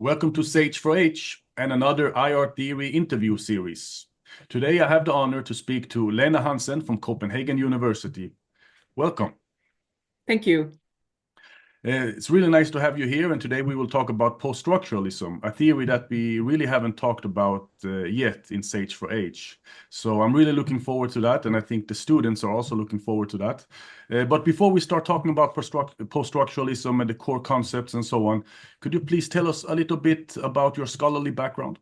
Welcome to Sage for H and another IR Theory interview series. Today I have the honor to speak to Lene Hansen from Copenhagen University. Welcome. Thank you. It's really nice to have you here, and today we will talk about post-structuralism, a theory that we really haven't talked about yet in Sage for H. So I'm really looking forward to that, and I think the students are also looking forward to that. But before we start talking about post-structuralism and the core concepts and so on, could you please tell us a little bit about your scholarly background?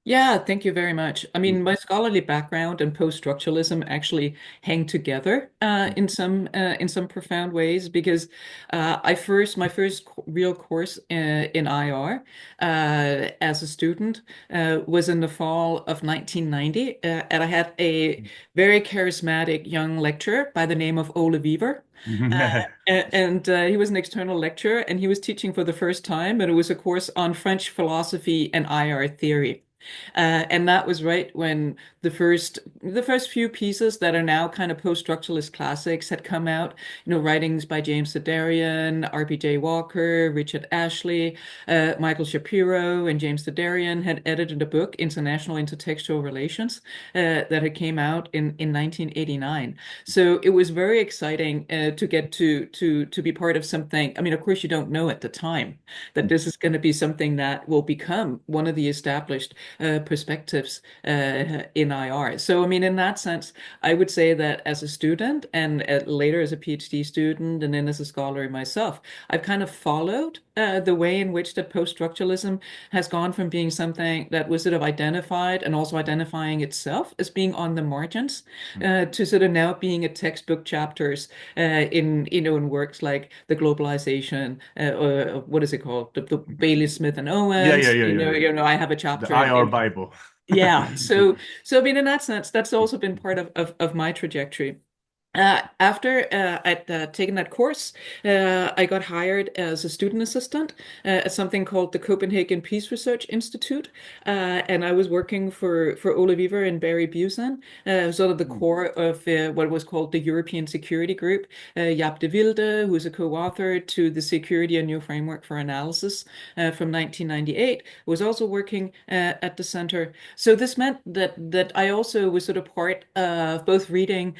Yeah, thank you very much. I mean, my scholarly background and post-structuralism actually hang together in some profound ways because my first real course in IR as a student was in the fall of 1990, and I had a very charismatic young lecturer by the name of Ole Weaver. And he was an external lecturer, and he was teaching for the first time, and it was a course on French philosophy and IR theory. And that was right when the first few pieces that are now kind of post-structuralist classics had come out, writings by James Sedarian, R.P.J. Walker, Richard Ashley, Michael Shapiro, and James Sedarian had edited a book, International Intertextual Relations, that had came out in 1989. So it was very exciting to get to be part of something. I mean, of course, you don't know at the time that this is going to be something that will become one of the established perspectives in IR. So, I mean, in that sense, I would say that as a student and later as a PhD student and then as a scholar myself, I've kind of followed the way in which that post-structuralism has gone from being something that was sort of identified and also identifying itself as being on the margins to sort of now being a textbook chapters in works like the globalization or what is it called, the Bailey Smith and Yeah, Owens. yeah, yeah, yeah, yeah. I have a The chapter IR in Bible. yeah. So I mean, in that sense, that's also been part of my trajectory. After I'd taken that course, I got hired as a student assistant at something called the Copenhagen Peace Research Institute, and I was working for Ole Weaver and Barry Busan, sort of the core of what was called the European Security Group. Jaap de Wilde, who's a co-author to the Security: A New Framework for Analysis from 1998, was also working at the center. So this meant that I also was sort of part of both reading,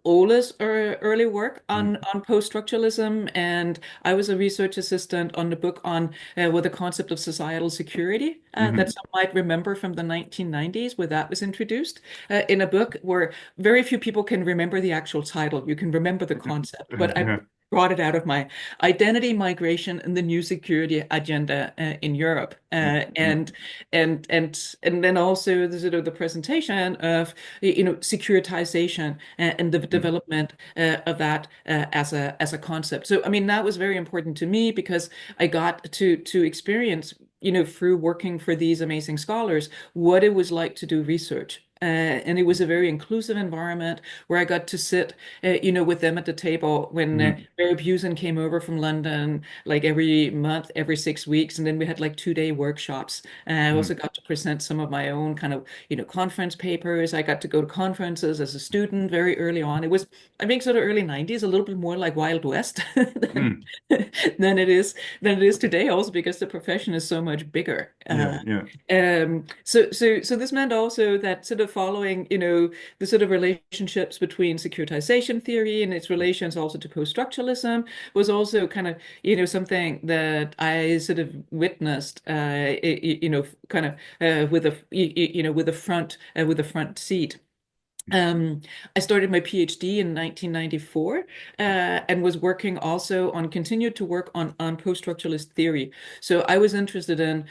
Ole's early work on post-structuralism, and I was a research assistant on the book on the concept of societal security that some might remember from the 1990s, where that was introduced in a book where very few people can remember the actual title. You can remember the concept, but I brought it out of my identity migration and the new security agenda in Europe, and then also the sort of the presentation of securitization and the development of that as a concept. So I mean that was very important to me because I got to experience through working for these amazing scholars what it was like to do research. And it was a very inclusive environment where I got to sit, with them at the table when Barry Busan came over from London, like every month, every 6 weeks, and then we had like 2-day workshops. I also got to present some of my own kind of, conference papers. I got to go to conferences as a student very early on. It was, I think, sort of early 90s, a little bit more like Wild West than, than it is today, also because the profession is so much bigger. Yeah, yeah. So this meant also that sort of following, the sort of relationships between securitization theory and its relations also to post-structuralism was also kind of, something that I sort of witnessed, kind of with a front seat. I started my PhD in 1994 and was working also continued to work on post-structuralist theory. So I was interested in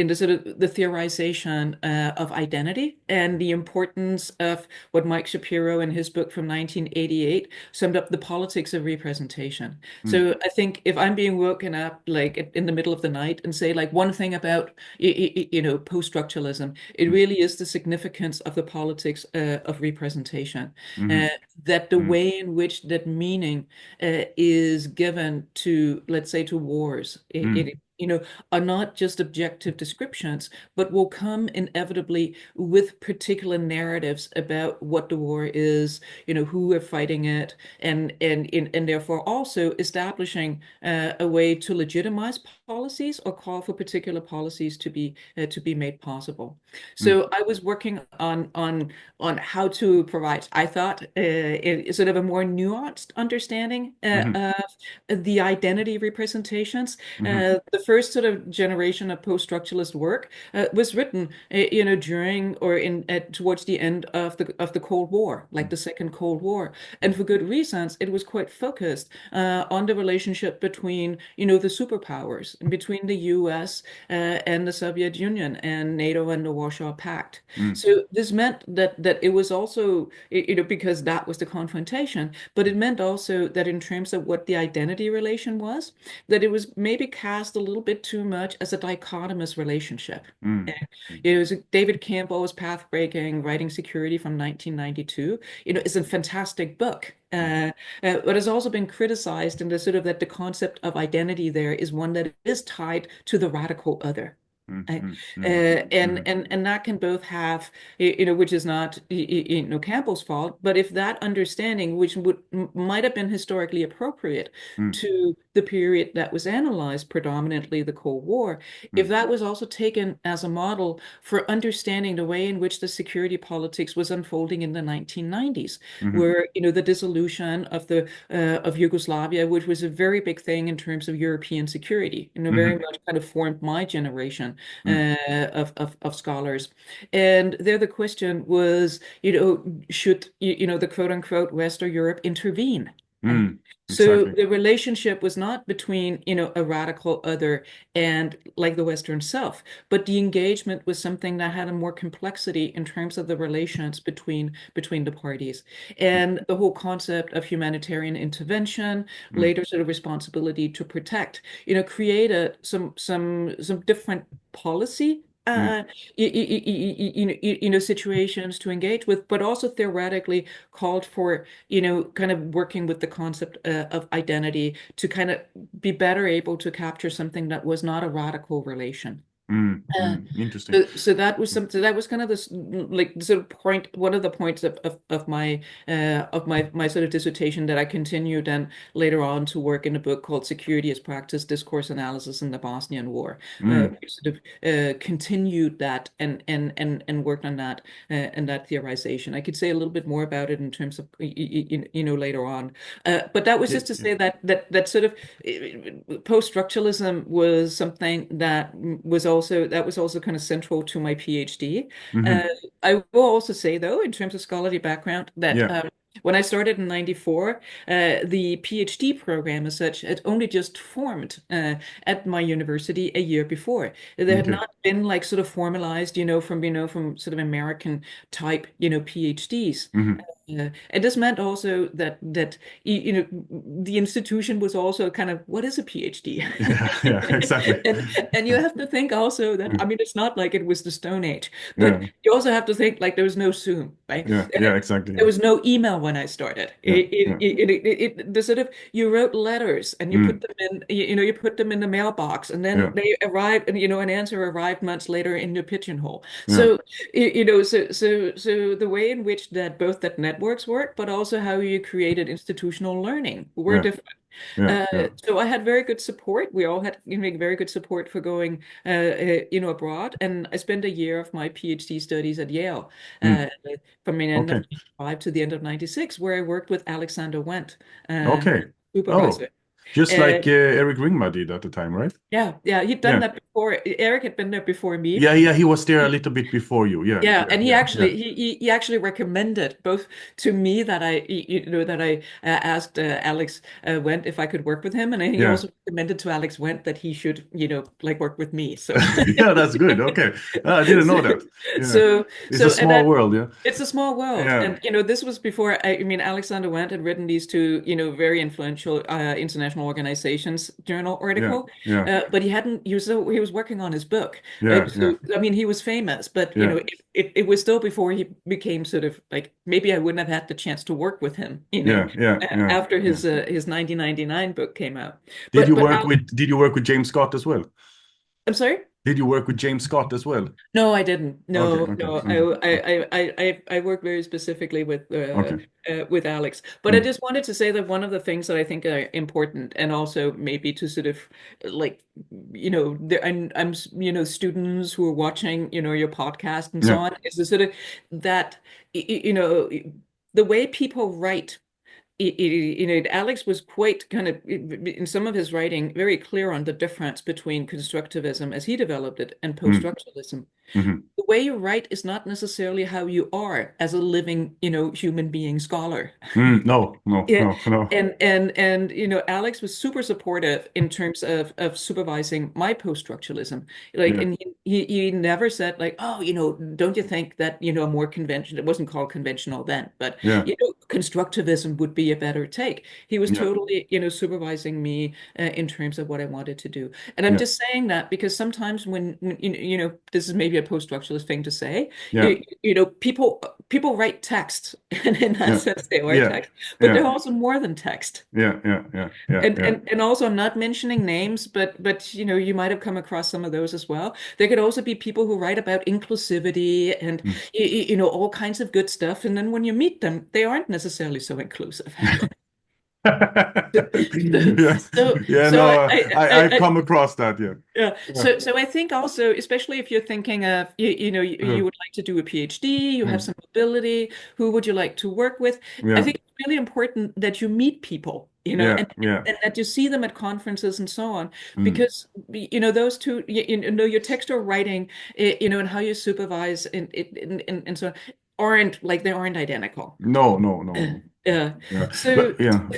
the sort of the theorization of identity and the importance of what Mike Shapiro in his book from 1988 summed up the politics of representation. So I think if I'm being woken up like in the middle of the night and say like one thing about post-structuralism, it really is the significance of the politics of representation. Uh, that the way in which that meaning is given to, let's say, to wars, are not just objective descriptions, but will come inevitably with particular narratives about what the war is, who are fighting it, and therefore also establishing a way to legitimize policies or call for particular policies to be made possible. mm, So I was working on how to provide, I thought, sort of a more nuanced understanding mhm, of the identity representations. mhm, The first sort of generation of post-structuralist work was written, during or in towards the end of the Cold War, like the Second Cold War, and for good reasons. It was quite focused on the relationship between, the superpowers, between the U.S. And the Soviet Union and NATO and the Warsaw Pact. mm, So this meant that it was also, because that was the confrontation, but it meant also that in terms of what the identity relation was, that it was maybe cast a little bit too much as a dichotomous relationship. mm, And, it was David Campbell's Pathbreaking, Writing Security from 1992, is a fantastic book. But has also been criticized in the sort of that the concept of identity there is one that is tied to the radical other. mm, Uh, mm, uh, mm, and that can both have, which is not, Campbell's fault, but if that understanding, which might have been historically appropriate mm, to the period that was analyzed, predominantly the Cold War, if mm, that was also taken as a model for understanding the way in which the security politics was unfolding in the 1990s, mhm, where, the dissolution of Yugoslavia, which was a very big thing in terms of European security, very mhm, much kind of formed my generation mm, of scholars. And there the question was, should, the quote unquote Western Europe intervene? Uh, mm, So exactly. the relationship was not between, a radical other and like the Western South, but the engagement was something that had a more complexity in terms of the relations between the parties. Mm, And the whole concept of humanitarian intervention, mm, later sort of responsibility to protect, created some different policy mm, situations to engage with, but also theoretically called for, kind of working with the concept of identity to kind of be better able to capture something that was not a radical relation. Uh, Interesting. so that was something that was kind of this like sort of point, one of the points of my sort of dissertation that I continued and later on to work in a book called Security as Practice, Discourse Analysis in the Bosnian War. Mm, We sort of continued that and worked on that and that theorization. I could say a little bit more about it in terms of later on. But that was yeah, just to yeah. say that sort of post-structuralism was something that was also kind of central to my PhD. Uh, Mhm, I will also say, though, in terms of scholarly background, that yeah. when I started in '94, the PhD program as such had only just formed at my university a year before. There had Okay. not been like sort of formalized, from sort of American type, PhDs. Mhm. And this meant also that the institution was also kind of, what is a PhD? Yeah, yeah, exactly. And you have to think also that, I mean, it's not like it was the Stone Age, but Yeah, you also have to think like there was no Zoom, right? yeah, yeah, exactly. There Yeah, was no email when I started. yeah, yeah. The sort of, you wrote letters and you put Mm, them in, you put them in the mailbox, and then yeah, they arrived, and an answer arrived months later in your pigeonhole. yeah. So so the way in which that both that networks work, but also how you created institutional learning were Yeah, different. yeah, Uh, yeah. so I had very good support. We all had, very good support for going, abroad. And I spent a year of my PhD studies at Yale, Mm, uh, from the end of okay, '95 to the end of '96, where I worked with Alexander Wendt, okay. Oh, supervisor. just Uh, like Eric Ringmar did at the time, right? yeah, yeah, he'd done Yeah, that before. Eric had been there before me. yeah, yeah. He was there a little bit before you. Yeah, Yeah, yeah, and he yeah, yeah, actually he actually recommended both to me that I asked Alex Wendt if I could work with him, and then he yeah. also recommended to Alex Wendt that he should like work with me. So Yeah, that's good. Okay, I didn't know that. Yeah, it's a so and small that world. Yeah, it's a small world. yeah, And this was before, I mean, Alexander Wendt had written these two, very influential international organizations journal yeah, article, yeah, but he was working on his book, yeah, right? yeah, So I mean, he was famous, but yeah, it was still before he became sort of like, maybe I wouldn't have had the chance to work with him, yeah, yeah, yeah, after yeah. his 1999 book came out. Did you But work with James Scott as well? I'm sorry. Did you work with James Scott as well? No, I didn't. Okay, No, okay, no. I work very specifically okay. with Alex. But I Mm. just wanted to say that one of the things that I think are important, and also maybe to sort of like, students who are watching, your podcast and so Yeah. on, is the sort of that, the way people write. Alex was quite kind of, in some of his writing, very clear on the difference between constructivism as he developed it and Mm. post-structuralism. Hmm. The way you write is not necessarily how you are as a living, human being scholar. Mm. No, no, Yeah, no, no. and Alex was super supportive in terms of supervising my post-structuralism. Like, Yeah, and he never said like, oh, don't you think that, more conventional, it wasn't called conventional then, but yeah, constructivism would be a better take. He was yeah, totally, supervising me in terms of what I wanted to do. And I'm yeah, just saying that because sometimes when this is maybe a post-structuralist thing to say, yeah, people write text, and in that yeah, sense they are yeah, text, but yeah, they're also more than text. yeah, yeah, yeah, yeah, And yeah. and and also I'm not mentioning names, but you might have come across some of those as well. There could also be people who write about inclusivity and Mm. all kinds of good stuff, and then when you meet them, they aren't necessarily so inclusive. Yeah, So yeah, so no, I've I come across that, yeah. yeah. Yeah, So I think also, especially if you're thinking of, yeah, you would like to do a PhD, you have mm, some mobility, who would you like to work with? I yeah, think it's really important that you meet people, yeah, yeah, and that you see them at conferences and so on, mm. because, those two, your text or writing, and how you supervise and so on, they aren't identical. No, no, no, no. Yeah. Yeah, So, but yeah,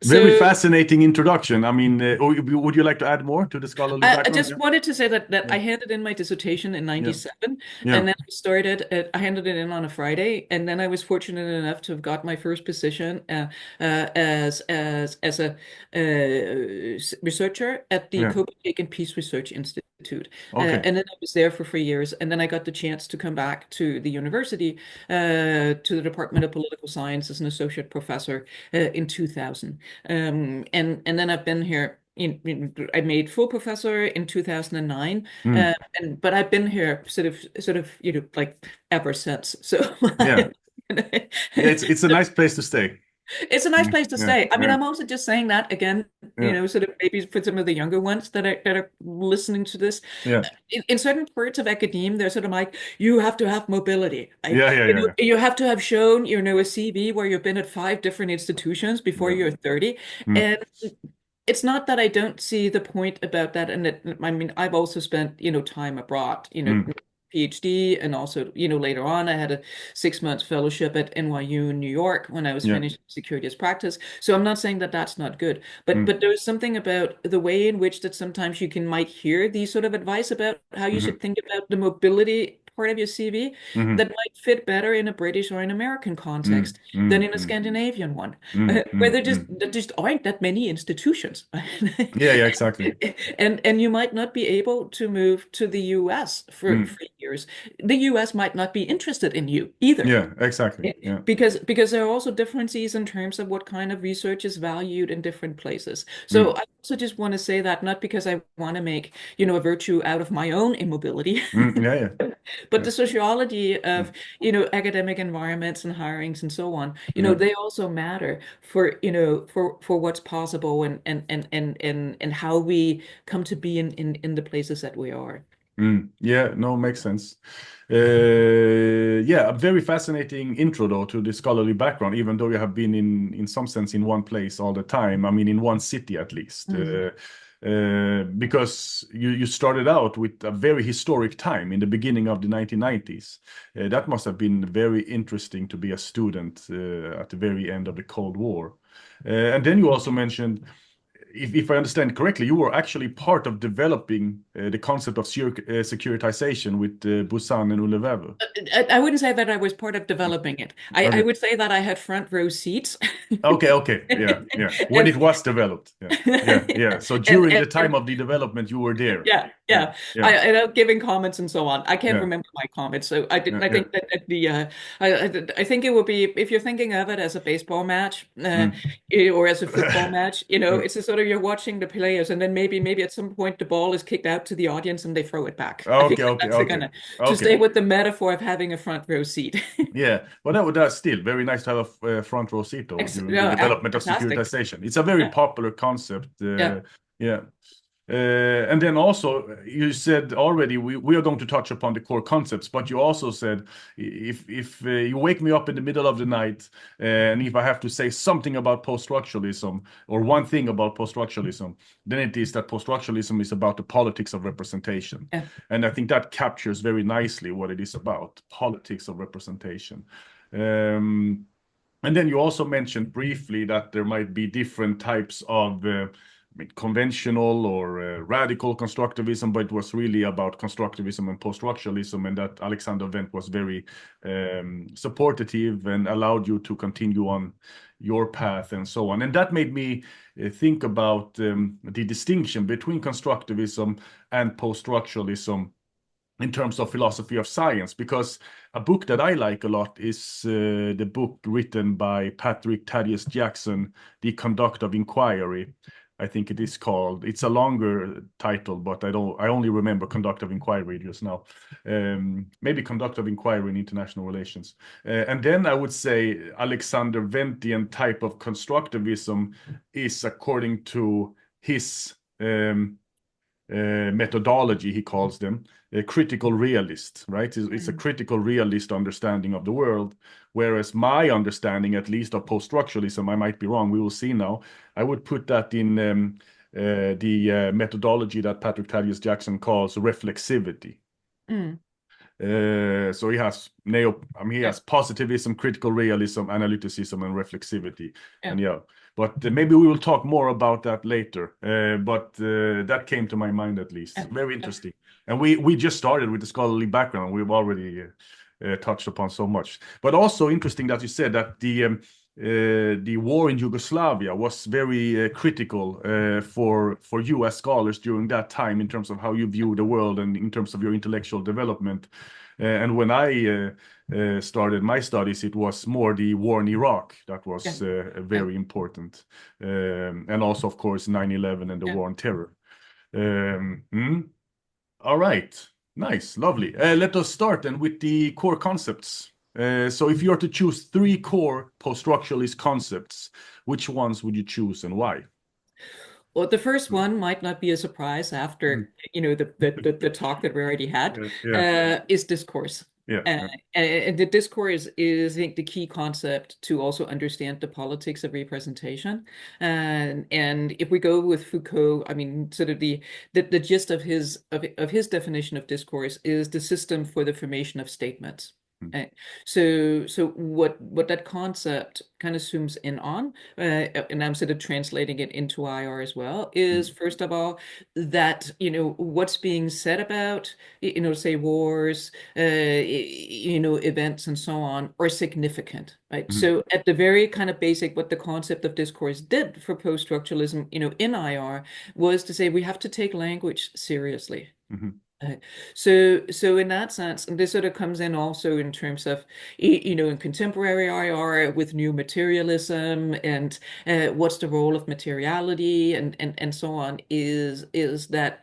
very so fascinating introduction. I mean, would you like to add more to the scholarly I background? just Yeah, wanted to say that yeah, I handed in my dissertation in yeah, 97, yeah, and then I handed it in on a Friday, and then I was fortunate enough to have got my first position as a researcher at the yeah. Copenhagen Peace Research Institute. Okay. And then I was there for 3 years, and then I got the chance to come back to the university, to the Department of Political Science as an associate professor in 2000. And then I've been here. I made full professor in 2009, Mm. but I've been here like ever since. So Yeah. Yeah, it's a nice place to stay. it's a nice Mm. place to Yeah, stay. I mean, yeah, I'm also just saying that again, yeah, sort of maybe for some of the younger ones that are listening to this. yeah, In certain parts of academia, they're sort of like, you have to have mobility. yeah, yeah, yeah, You have to have shown, a CV where you've been at 5 different institutions before yeah. you're 30. Mm. And it's not that I don't see the point about that. And that, I mean, I've also spent, time abroad, Mm. PhD, and also, later on, I had a 6 months fellowship at NYU in New York when I was Yeah. finished securities practice. So I'm not saying that that's not good, but Mm. there's something about the way in which that sometimes you might hear these sort of advice about how you Mm. should think about the mobility part of your CV Mm. that might fit better in a British or an American Mm. context than Mm. in a Mm. Scandinavian one, Mm. where Mm. Mm. there just aren't that many institutions. Yeah, yeah, exactly. And you might not be able to move to the US for Mm. 3 years. The US might not be interested in you either. Yeah, exactly. Yeah. Because there are also differences in terms of what kind of research is valued in different places. So Mm. I also just want to say that, not because I want to make, a virtue out of my own immobility, Mm. Yeah, yeah, but yeah. the sociology of, Mm. academic environments and hirings and so on, Yeah. they also matter for, for what's possible and how we come to be in the places that we are. Mm. Yeah, no, makes sense. Yeah, a very fascinating intro though to the scholarly background, even though you have been in some sense in one place all the time. I mean, in one city at least. Mm. Because you started out with a very historic time in the beginning of the 1990s. That must have been very interesting to be a student at the very end of the Cold War. And then you also mentioned, if I understand correctly, you were actually part of developing the concept of securitization with Busan and Ulle Wever. I wouldn't say that I was part of developing it. I Okay. would say that I had front row seats. Okay, okay. Yeah, yeah. When And it was developed. Yeah, yeah, yeah. So during the and time of the development, you were there. yeah, yeah, Yeah, yeah, I know giving comments and so on. I can't yeah, remember my comments, so I didn't. yeah, I yeah. think that I think it would be if you're thinking of it as a baseball match, Mm. or as a football match. Yeah. It's a sort of you're watching the players, and then maybe at some point the ball is kicked out to the audience and they throw it back. I think Okay, okay, that's the okay, kind of to okay. stay with the metaphor of having a front row seat. Yeah, but that's still very nice to have a front row seat though during the development of Fantastic. securitization. It's a very Yeah, popular concept. yeah. Yeah. And then also, you said already we are going to touch upon the core concepts, but you also said if you wake me up in the middle of the night and if I have to say something about post-structuralism or one thing about post-structuralism, then it is that post-structuralism is about the politics of representation. Yeah. And I think that captures very nicely what it is about, politics of representation. And then you also mentioned briefly that there might be different types of conventional or radical constructivism, but it was really about constructivism and post-structuralism, and that Alexander Wendt was very supportive and allowed you to continue on your path and so on. And that made me think about the distinction between constructivism and post-structuralism in terms of philosophy of science, because a book that I like a lot is the book written by Patrick Thaddeus Jackson, The Conduct of Inquiry. I think it is called. It's a longer title, but I only remember Conduct of Inquiry just now. Maybe Conduct of Inquiry in International Relations. And then I would say Alexander Wendtian type of constructivism is according to his methodology, he calls them, a critical realist, right? It's a critical realist understanding of the world, whereas my understanding, at least of post-structuralism, I might be wrong, we will see now, I would put that in the methodology that Patrick Thaddeus Jackson calls reflexivity. Mm. So he has he Yeah. has positivism, critical realism, analyticism, and reflexivity. Yeah. And yeah, but maybe we will talk more about that later. But that came to my mind at least. Yeah. Very interesting. And we just started with the scholarly background. We've already touched upon so much. But also interesting that you said that the war in Yugoslavia was very critical for you as scholars during that time in terms of how you view the world and in terms of your intellectual development. And when I started my studies, it was more the war in Iraq that was Yeah. Yeah. very important. And also, of course, 9/11 and the Yeah. war on terror. All right. Nice. Lovely. Let us start then with the core concepts. So if you are to choose three core post-structuralist concepts, which ones would you choose and why? Well, the first one might not be a surprise Mm. after, the talk that we already had, Yeah, yeah, is discourse. yeah, Uh, and the discourse is, I think, the key concept to also understand the politics of representation. And if we go with Foucault, I mean, sort of the gist of his definition of discourse is the system for the formation of statements. mm, Uh, so what that concept kind of zooms in on, and I'm sort of translating it into IR as well, is mm, first of all that what's being said about say wars, events and so on are significant, right? mm, So at the very kind of basic, what the concept of discourse did for post-structuralism, in IR was to say we have to take language seriously. mm, Uh, so in that sense, and this sort of comes in also in terms of, in contemporary IR with new materialism and what's the role of materiality and so on, is that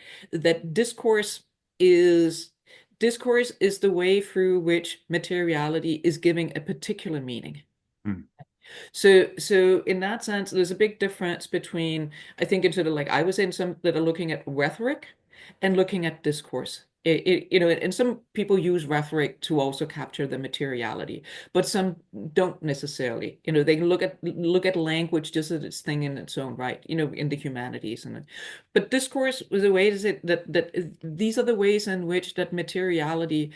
discourse is the way through which materiality is giving a particular meaning. mm, So in that sense, there's a big difference between, I think, in sort of like I was in some that are looking at rhetoric and looking at discourse. And some people use rhetoric to also capture the materiality, but some don't necessarily. They can look at language just as its thing in its own right. In the humanities, but discourse was a way to say that these are the ways in which that materiality,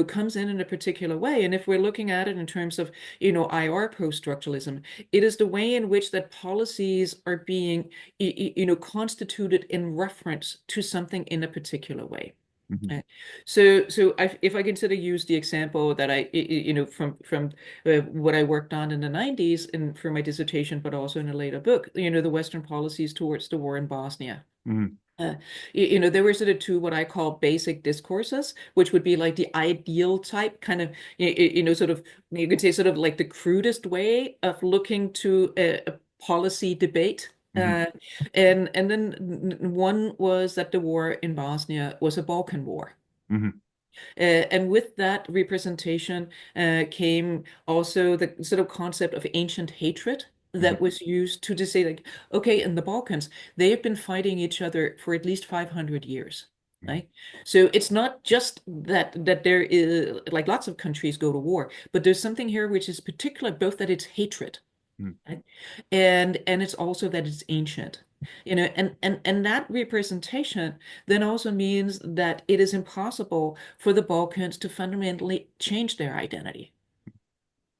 comes in a particular way. And if we're looking at it in terms of IR post-structuralism, it is the way in which that policies are being constituted in reference to something in a particular way. mm, If I consider use the example that from what I worked on in the 90s and for my dissertation, but also in a later book, the Western policies towards the war in Bosnia. mm, Uh, there were sort of two what I call basic discourses, which would be like the ideal type, kind of, sort of, you could say sort of like the crudest way of looking to a policy debate. Hmm. And then one was that the war in Bosnia was a Balkan War. Hmm. And with that representation came also the sort of concept of ancient hatred that Hmm. was used to just say, like, okay, in the Balkans, they have been fighting each other for at least 500 years. Right. So it's not just that there is like lots of countries go to war, but there's something here which is particular, both that it's hatred, Hmm. right? And it's also that it's ancient. And that representation then also means that it is impossible for the Balkans to fundamentally change their identity.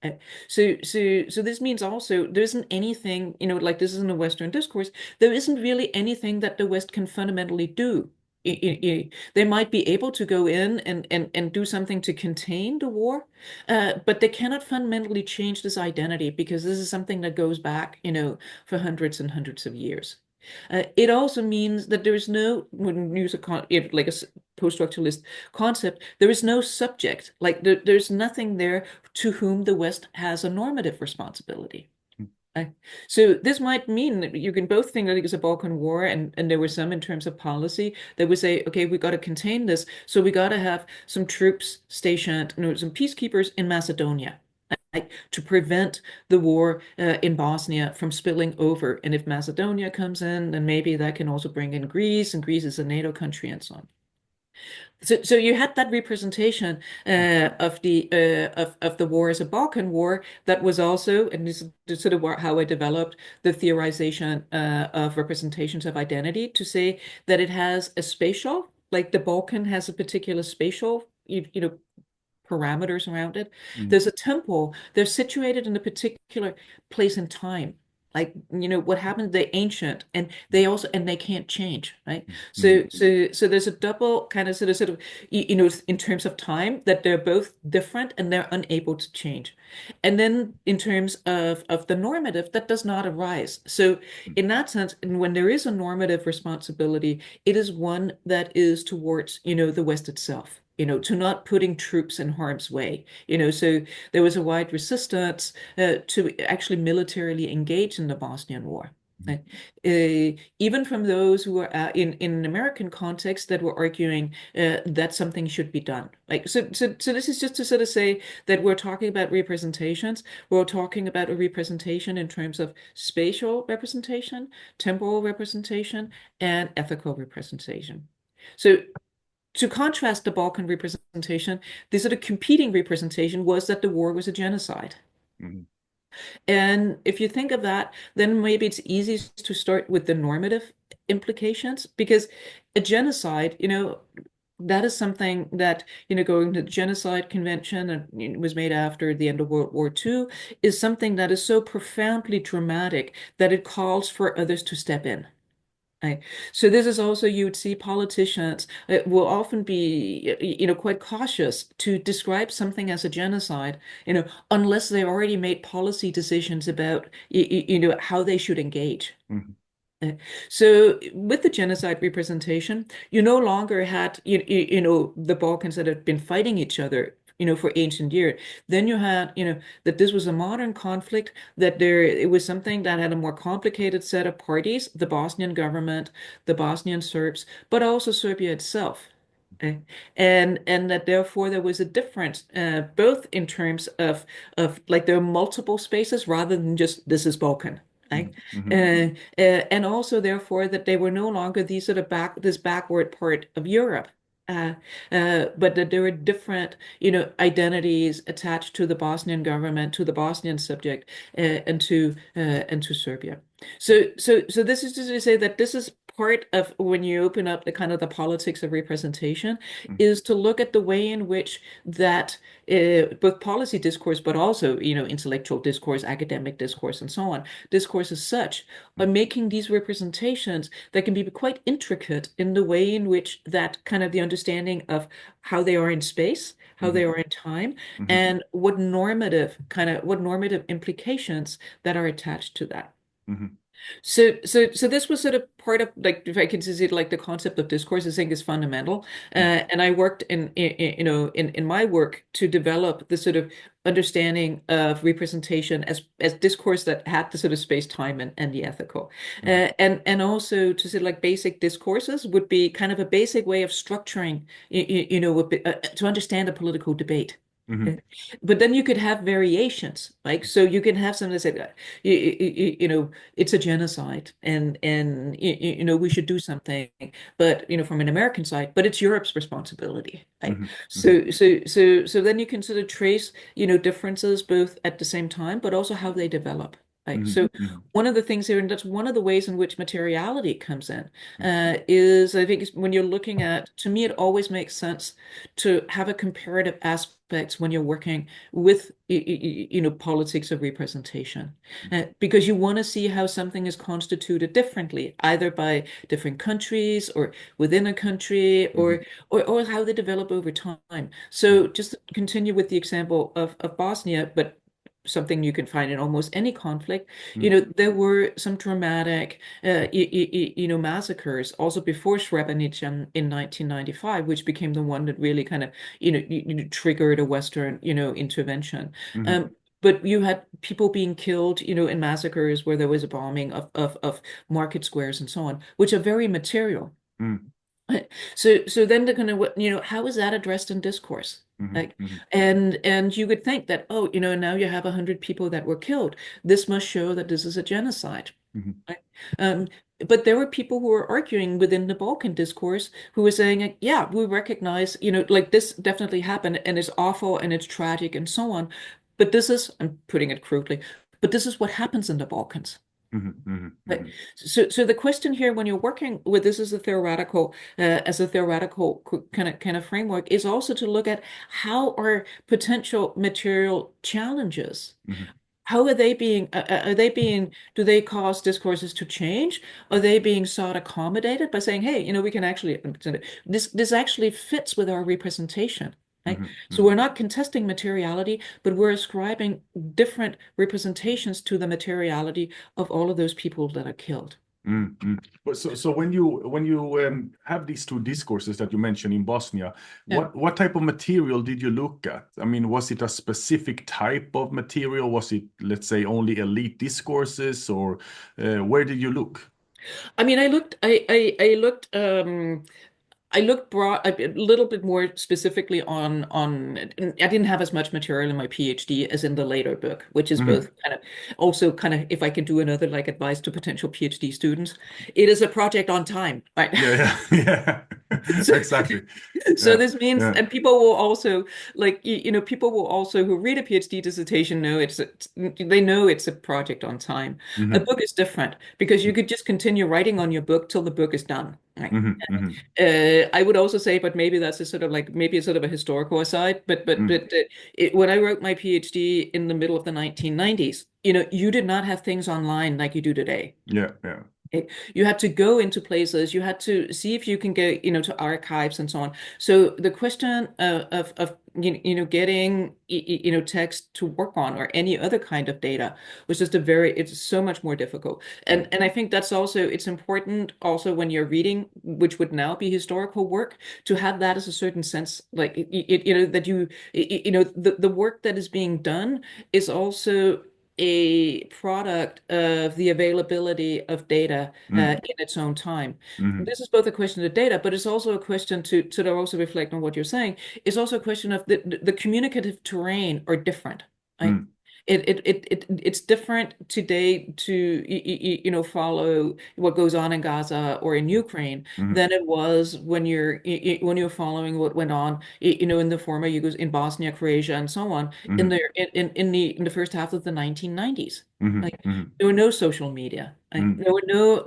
Uh, So this means also there isn't anything, like this is in the Western discourse, there isn't really anything that the West can fundamentally do. They might be able to go in and do something to contain the war, but they cannot fundamentally change this identity because this is something that goes back, for hundreds and hundreds of years. It also means that there is no, when you use like a post-structuralist concept, there is no subject. Like there's nothing there to whom the West has a normative responsibility. Right? So this might mean that you can both think that it was a Balkan War, and there were some in terms of policy that would say, okay, we got to contain this, so we got to have some troops stationed, some peacekeepers in Macedonia. Right, to prevent the war in Bosnia from spilling over. And if Macedonia comes in, then maybe that can also bring in Greece, and Greece is a NATO country and so on. So you had that representation of the war as a Balkan war that was also, and this is sort of how I developed the theorization of representations of identity to say that it has a spatial, like the Balkan has a particular spatial, parameters around it. Hmm. There's a temple. They're situated in a particular place and time. Like, what happened, they ancient and they can't change, right? Hmm. So there's a double kind of sort of, in terms of time that they're both different and they're unable to change. And then in terms of the normative, that does not arise. So in that sense, and when there is a normative responsibility, it is one that is towards, the West itself. To not putting troops in harm's way. So there was a wide resistance to actually militarily engage in the Bosnian War. Uh, Even from those who were in an American context that were arguing that something should be done. Like so this is just to sort of say that we're talking about representations. We're talking about a representation in terms of spatial representation, temporal representation, and ethical representation. So to contrast the Balkan representation, the sort of competing representation was that the war was a genocide. Hmm. And if you think of that, then maybe it's easiest to start with the normative implications because a genocide, that is something that, going to the Genocide Convention, and it was made after the end of World War II, is something that is so profoundly dramatic that it calls for others to step in. Right. So this is also, you would see politicians will often be, quite cautious to describe something as a genocide, unless they already made policy decisions about, how they should engage. Hmm. Uh, So with the genocide representation, you no longer had the Balkans that had been fighting each other, for ancient years. Then you had, that this was a modern conflict, that it was something that had a more complicated set of parties, the Bosnian government, the Bosnian Serbs, but also Serbia itself. Okay. And that therefore there was a difference, both in terms of like there are multiple spaces rather than just this is Balkan. Right? Hmm. And also therefore that they were no longer these sort of this backward part of Europe. Uh, but that there were different, identities attached to the Bosnian government, to the Bosnian subject, and to Serbia. So this is just to say that this is part of when you open up the kind of the politics of representation, is to look at the way in which that both policy discourse, but also, intellectual discourse, academic discourse, and so on, discourse as such, are making these representations that can be quite intricate in the way in which that kind of the understanding of how they are in space, how Hmm. they are in time, Hmm. and what normative implications that are attached to that. Hmm. So this was sort of part of, like, if I can see it, like the concept of discourse, I think is fundamental. And I worked in my work to develop the sort of understanding of representation as discourse that had the sort of space, time, and the ethical, and also to say like basic discourses would be kind of a basic way of structuring, to understand a political debate. Mm-hmm. Okay. But then you could have variations, like so you can have something that said, it's a genocide, and we should do something, but from an American side, but it's Europe's responsibility, right? Mm-hmm. Mm-hmm. So then you can sort of trace differences both at the same time, but also how they develop. Right. Mm-hmm. So Mm-hmm. one of the things here, and that's one of the ways in which materiality comes in, is I think when you're looking at, to me, it always makes sense to have a comparative aspect when you're working with politics of representation, because you want to see how something is constituted differently, either by different countries or within a country, Mm-hmm. or how they develop over time. So just to continue with the example of Bosnia, but something you can find in almost any conflict, there were some dramatic, massacres also before Srebrenica in 1995, which became the one that really kind of, triggered a Western, intervention. Mm-hmm. But you had people being killed, in massacres where there was a bombing of market squares and so on, which are very material. Mm-hmm. So then they're going to, how is that addressed in discourse? Like, Mm-hmm. and you would think that, oh, now you have 100 people that were killed. This must show that this is a genocide. Mm-hmm. Right? Um, but there were people who were arguing within the Balkan discourse who were saying, like, yeah, we recognize, like this definitely happened and it's awful and it's tragic and so on. But this is, I'm putting it crudely, but this is what happens in the Balkans. Mm-hmm. Right. Mm-hmm. So the question here, when you're working with this as a theoretical kind of framework, is also to look at how are potential material challenges. Mm-hmm. How are they being, do they cause discourses to change? Are they being sought accommodated by saying, hey, we can actually, this actually fits with our representation, right? So Mm-hmm. we're not contesting materiality, but we're ascribing different representations to the materiality of all of those people that are killed. Mm-hmm. But so when you have these two discourses that you mentioned in Bosnia, Yeah. what type of material did you look at? I mean, was it a specific type of material? Was it, let's say, only elite discourses, or where did you look? I mean, I looked broad, a little bit more specifically on. I didn't have as much material in my PhD as in the later book, which is Mm-hmm. both kind of also kind of, if I can do another like advice to potential PhD students, it is a project on time, right? Yeah, yeah, yeah, So, exactly. so Yeah, this means, yeah. and people will also like, people will also who read a PhD dissertation know they know it's a project on time. A Mm-hmm. book is different because you could just continue writing on your book till the book is done. Right. Mm-hmm. Mm-hmm. I would also say, but maybe that's a sort of like maybe a sort of a historical aside. Mm. When I wrote my PhD in the middle of the 1990s, you did not have things online like you do today. Yeah, yeah. You had to go into places, you had to see if you can get, to archives and so on. So the question of getting, text to work on or any other kind of data was just it's so much more difficult. Mm. And I think that's also, it's important also when you're reading, which would now be historical work, to have that as a certain sense, like, that the work that is being done is also a product of the availability of data Mm. in its own time. Mm. This is both a question of data, but it's also a question to also reflect on what you're saying. It's also a question of the communicative terrain are different. Right? Mm. It's different today to follow what goes on in Gaza or in Ukraine Mm. than it was when you're following what went on in the former Yugos in Bosnia, Croatia, and so on in Mm. the first half of the 1990s. Mm. Like Mm. there were no social media. Like, Mm. there were no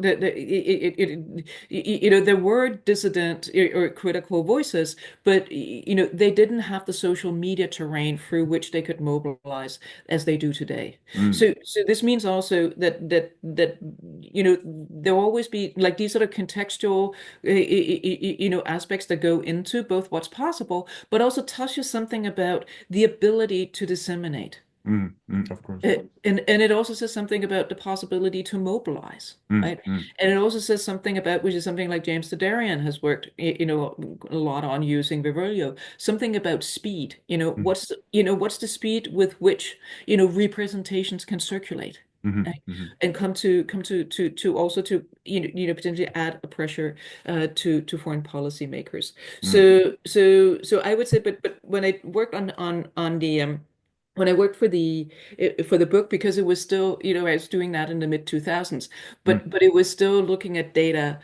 there were dissident or critical voices, but they didn't have the social media terrain through which they could mobilize as they do today. Mm. So this means also that there'll always be like these sort of contextual aspects that go into both what's possible, but also touches something about the ability to disseminate. Of course. And it also says something about the possibility to mobilize, Mm, right? mm, And it also says something about, which is something like James Tadarian has worked, a lot on using Virilio, something about speed. mm, What's the speed with which, representations can circulate, mhm, right? mhm, And come to also to potentially add a pressure to foreign policy makers. mm, So I would say, but when I worked on the when I worked for the book, because it was still, I was doing that in the mid 2000s, mm, but it was still looking at data,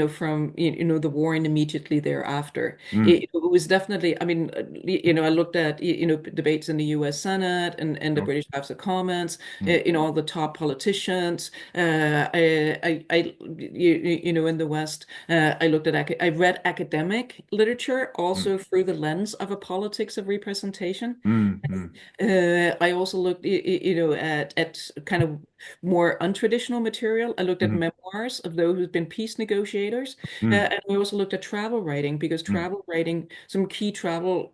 from, the war and immediately thereafter. mm. It was definitely, I mean, I looked at, debates in the US Senate and the Okay. British House of Commons, Mm, all the top politicians, in the West, I read academic literature mm, also through the lens of a politics of representation. mm, mm, I also looked, at kind of more untraditional material. I looked at mhm, memoirs of those who've been peace negotiators, mm, and we also looked at travel writing, because mm, travel writing, some key travel,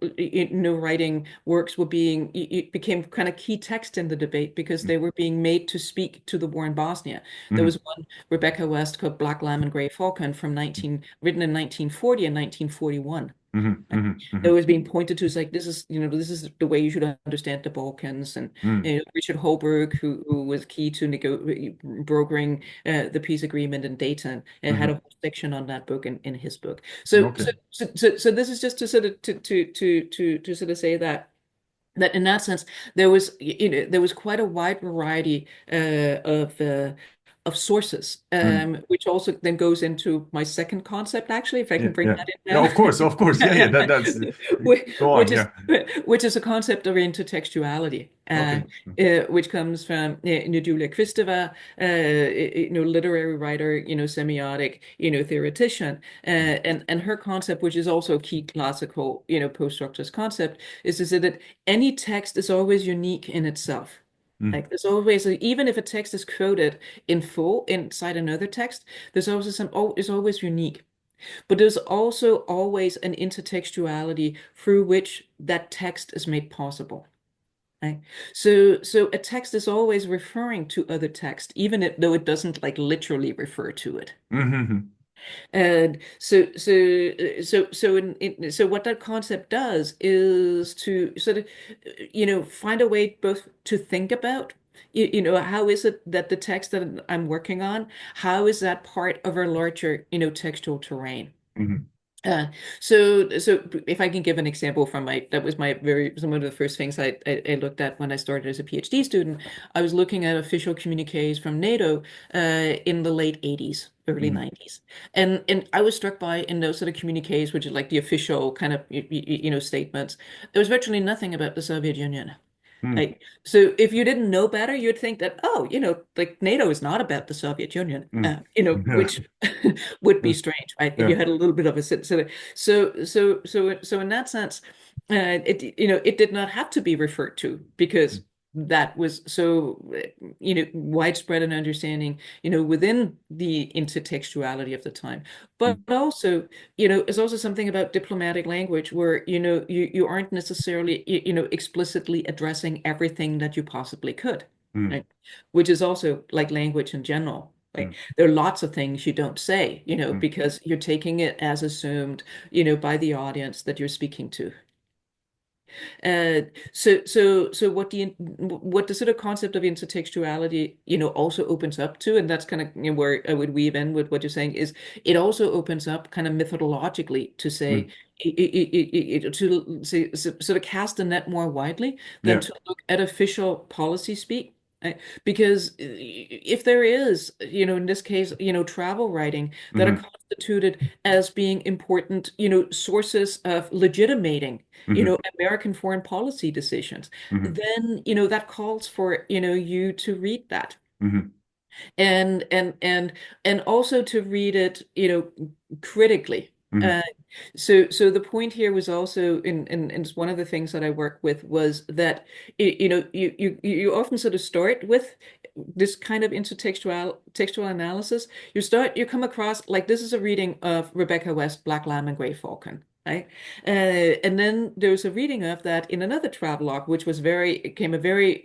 writing works were being it became kind of key text in the debate because mm, they were being made to speak to the war in Bosnia. There mhm, was one, Rebecca West, called Black Lamb and Grey Falcon, written in 1940 and 1941. mhm, mhm, It mhm, was being pointed to as like, this is the way you should understand the Balkans. And mm, Richard Holbrooke, who was key to brokering the peace agreement in Dayton, and had a mhm. whole section on that book in his book. So Okay. so so this is just to sort of to sort of say that in that sense there was quite a wide variety of sources, Mm. which also then goes into my second concept, actually, if I Yeah, can bring yeah. that Yeah, of course, of course. Yeah, yeah. That's in now. go on. which is Yeah. which is a concept of intertextuality, Okay. which comes from Julia Kristeva, literary writer, semiotic, theoretician, and her concept, which is also a key classical, post-structuralist concept, is that any text is always unique in itself. Mm, Like there's always, even if a text is quoted in full inside another text, it's always unique. But there's also always an intertextuality through which that text is made possible. Right? So a text is always referring to other text, even though it doesn't like literally refer to it. mhm, And so what that concept does is to sort of, find a way both to think about, how is it that the text that I'm working on, how is that part of our larger, textual terrain? mhm, Uh, so if I can give an example from that was some of the first things I looked at when I started as a PhD student. I was looking at official communiques from NATO in the late 80s, early mhm, 90s. And I was struck by, in those sort of communiques, which is like the official kind of, statements, there was virtually nothing about the Soviet Union. mm, Like, so if you didn't know better, you'd think that, oh, like NATO is not about the Soviet Union, mm. Yeah. which would be strange, right? If you Yeah. had a little bit of a so in that sense, it did not have to be referred to, because that was so, widespread an understanding, within the intertextuality of the time. But Mm, also, it's also something about diplomatic language where, you aren't necessarily, explicitly addressing everything that you possibly could, mm, right? Which is also like language in general. Like mm, there are lots of things you don't say, mm, because you're taking it as assumed, by the audience that you're speaking to. So what the sort of concept of intertextuality, also opens up to, and that's kind of, where I would weave in with what you're saying, is it also opens up kind of methodologically to say, mm. to say, sort of cast the net more widely than Yeah. to look at official policy speak. Because if there is, in this case, travel writing that are Mhm, constituted as being important, sources of legitimating, mhm, American foreign policy decisions, mhm, then, that calls for, you to read that, mhm, and also to read it, critically. mhm, Uh, so the point here was also and it's one of the things that I work with was that, you often sort of start with this kind of intertextual textual analysis. You come across like, this is a reading of Rebecca West, Black Lamb and Grey Falcon. right? And then there was a reading of that in another travelogue, which was it became a very,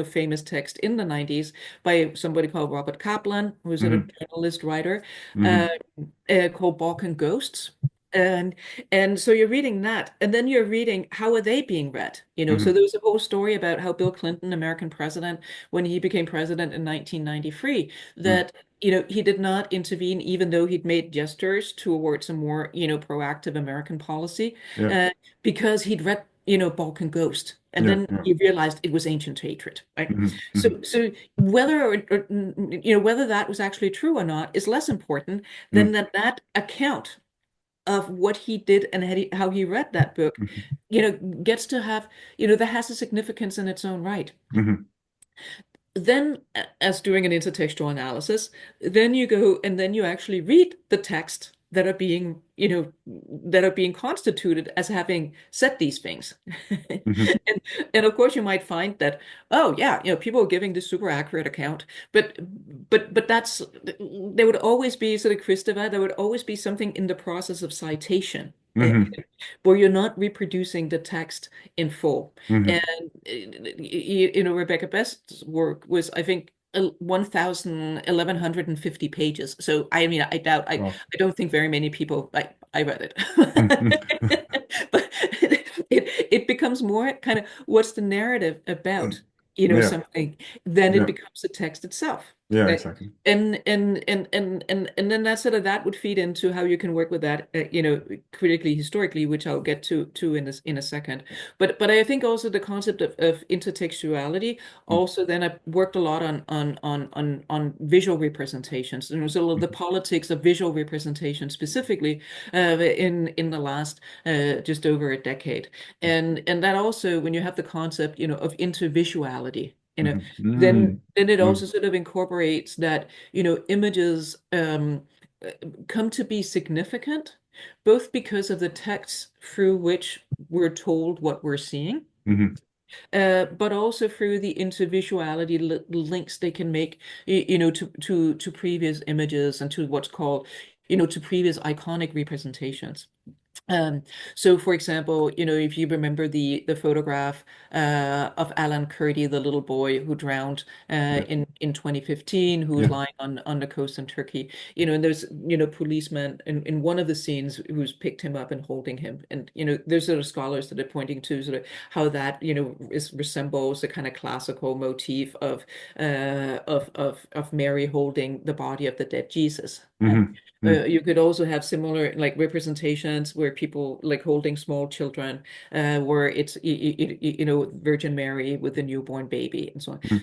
famous text in the 90s by somebody called Robert Kaplan, who's a Hmm. journalist writer, uh, Hmm. called Balkan Ghosts. And and so you're reading that, and then you're reading how are they being read? So Hmm. there was a whole story about how Bill Clinton, American president, when he became president in 1993, Hmm. that he did not intervene, even though he'd made gestures towards a more, proactive American policy, Yeah. uh, because he'd read, Balkan Ghost, and Yeah. then Yeah. he realized it was ancient hatred, right? Hmm. Hmm. So whether whether that was actually true or not is less important than Hmm. that account of what he did and how he read that book, gets to have, that has a significance in its own right. Hmm. Then, as doing an intertextual analysis, then you go and then you actually read the text that are being, that are being constituted as having said these things. Hmm. And and of course you might find that, oh yeah, people are giving this super accurate account, but that's there would always be sort of Christopher, there would always be something in the process of citation. Hmm. Where you're not reproducing the text in full. And Hmm. Rebecca Best's work was, I think, 1,150 pages. So I mean, Wow. I don't think very many people I read it. Hmm. But it becomes more kind of what's the narrative about, Yeah. something, then it Yeah. becomes the text itself. Yeah. Uh, Exactly. and then that sort of that would feed into how you can work with that, critically, historically, which I'll get to in a second. But I think also the concept of intertextuality Mm. also then I worked a lot on visual representations, and so the Mhm. politics of visual representation specifically, in the last, just over a decade. And that also, when you have the concept, of intervisuality, Mhm. then it also Mhm. sort of incorporates that, images, uh, come to be significant, both because of the text through which we're told what we're seeing, Mhm. but also through the intervisuality links they can make, to previous images and to what's called, to previous iconic representations. Um, so for example, if you remember the photograph, of Alan Kurdi, the little boy who drowned, Yeah. in 2015, who was Yeah. lying on the coast in Turkey, and there's, policemen in one of the scenes who's picked him up and holding him. And, there's sort of scholars that are pointing to sort of how that, resembles the kind of classical motif of Mary holding the body of the dead Jesus. Mhm. Mhm. You could also have similar like representations where people like holding small children, where it's Virgin Mary with a newborn baby and so on. Mhm.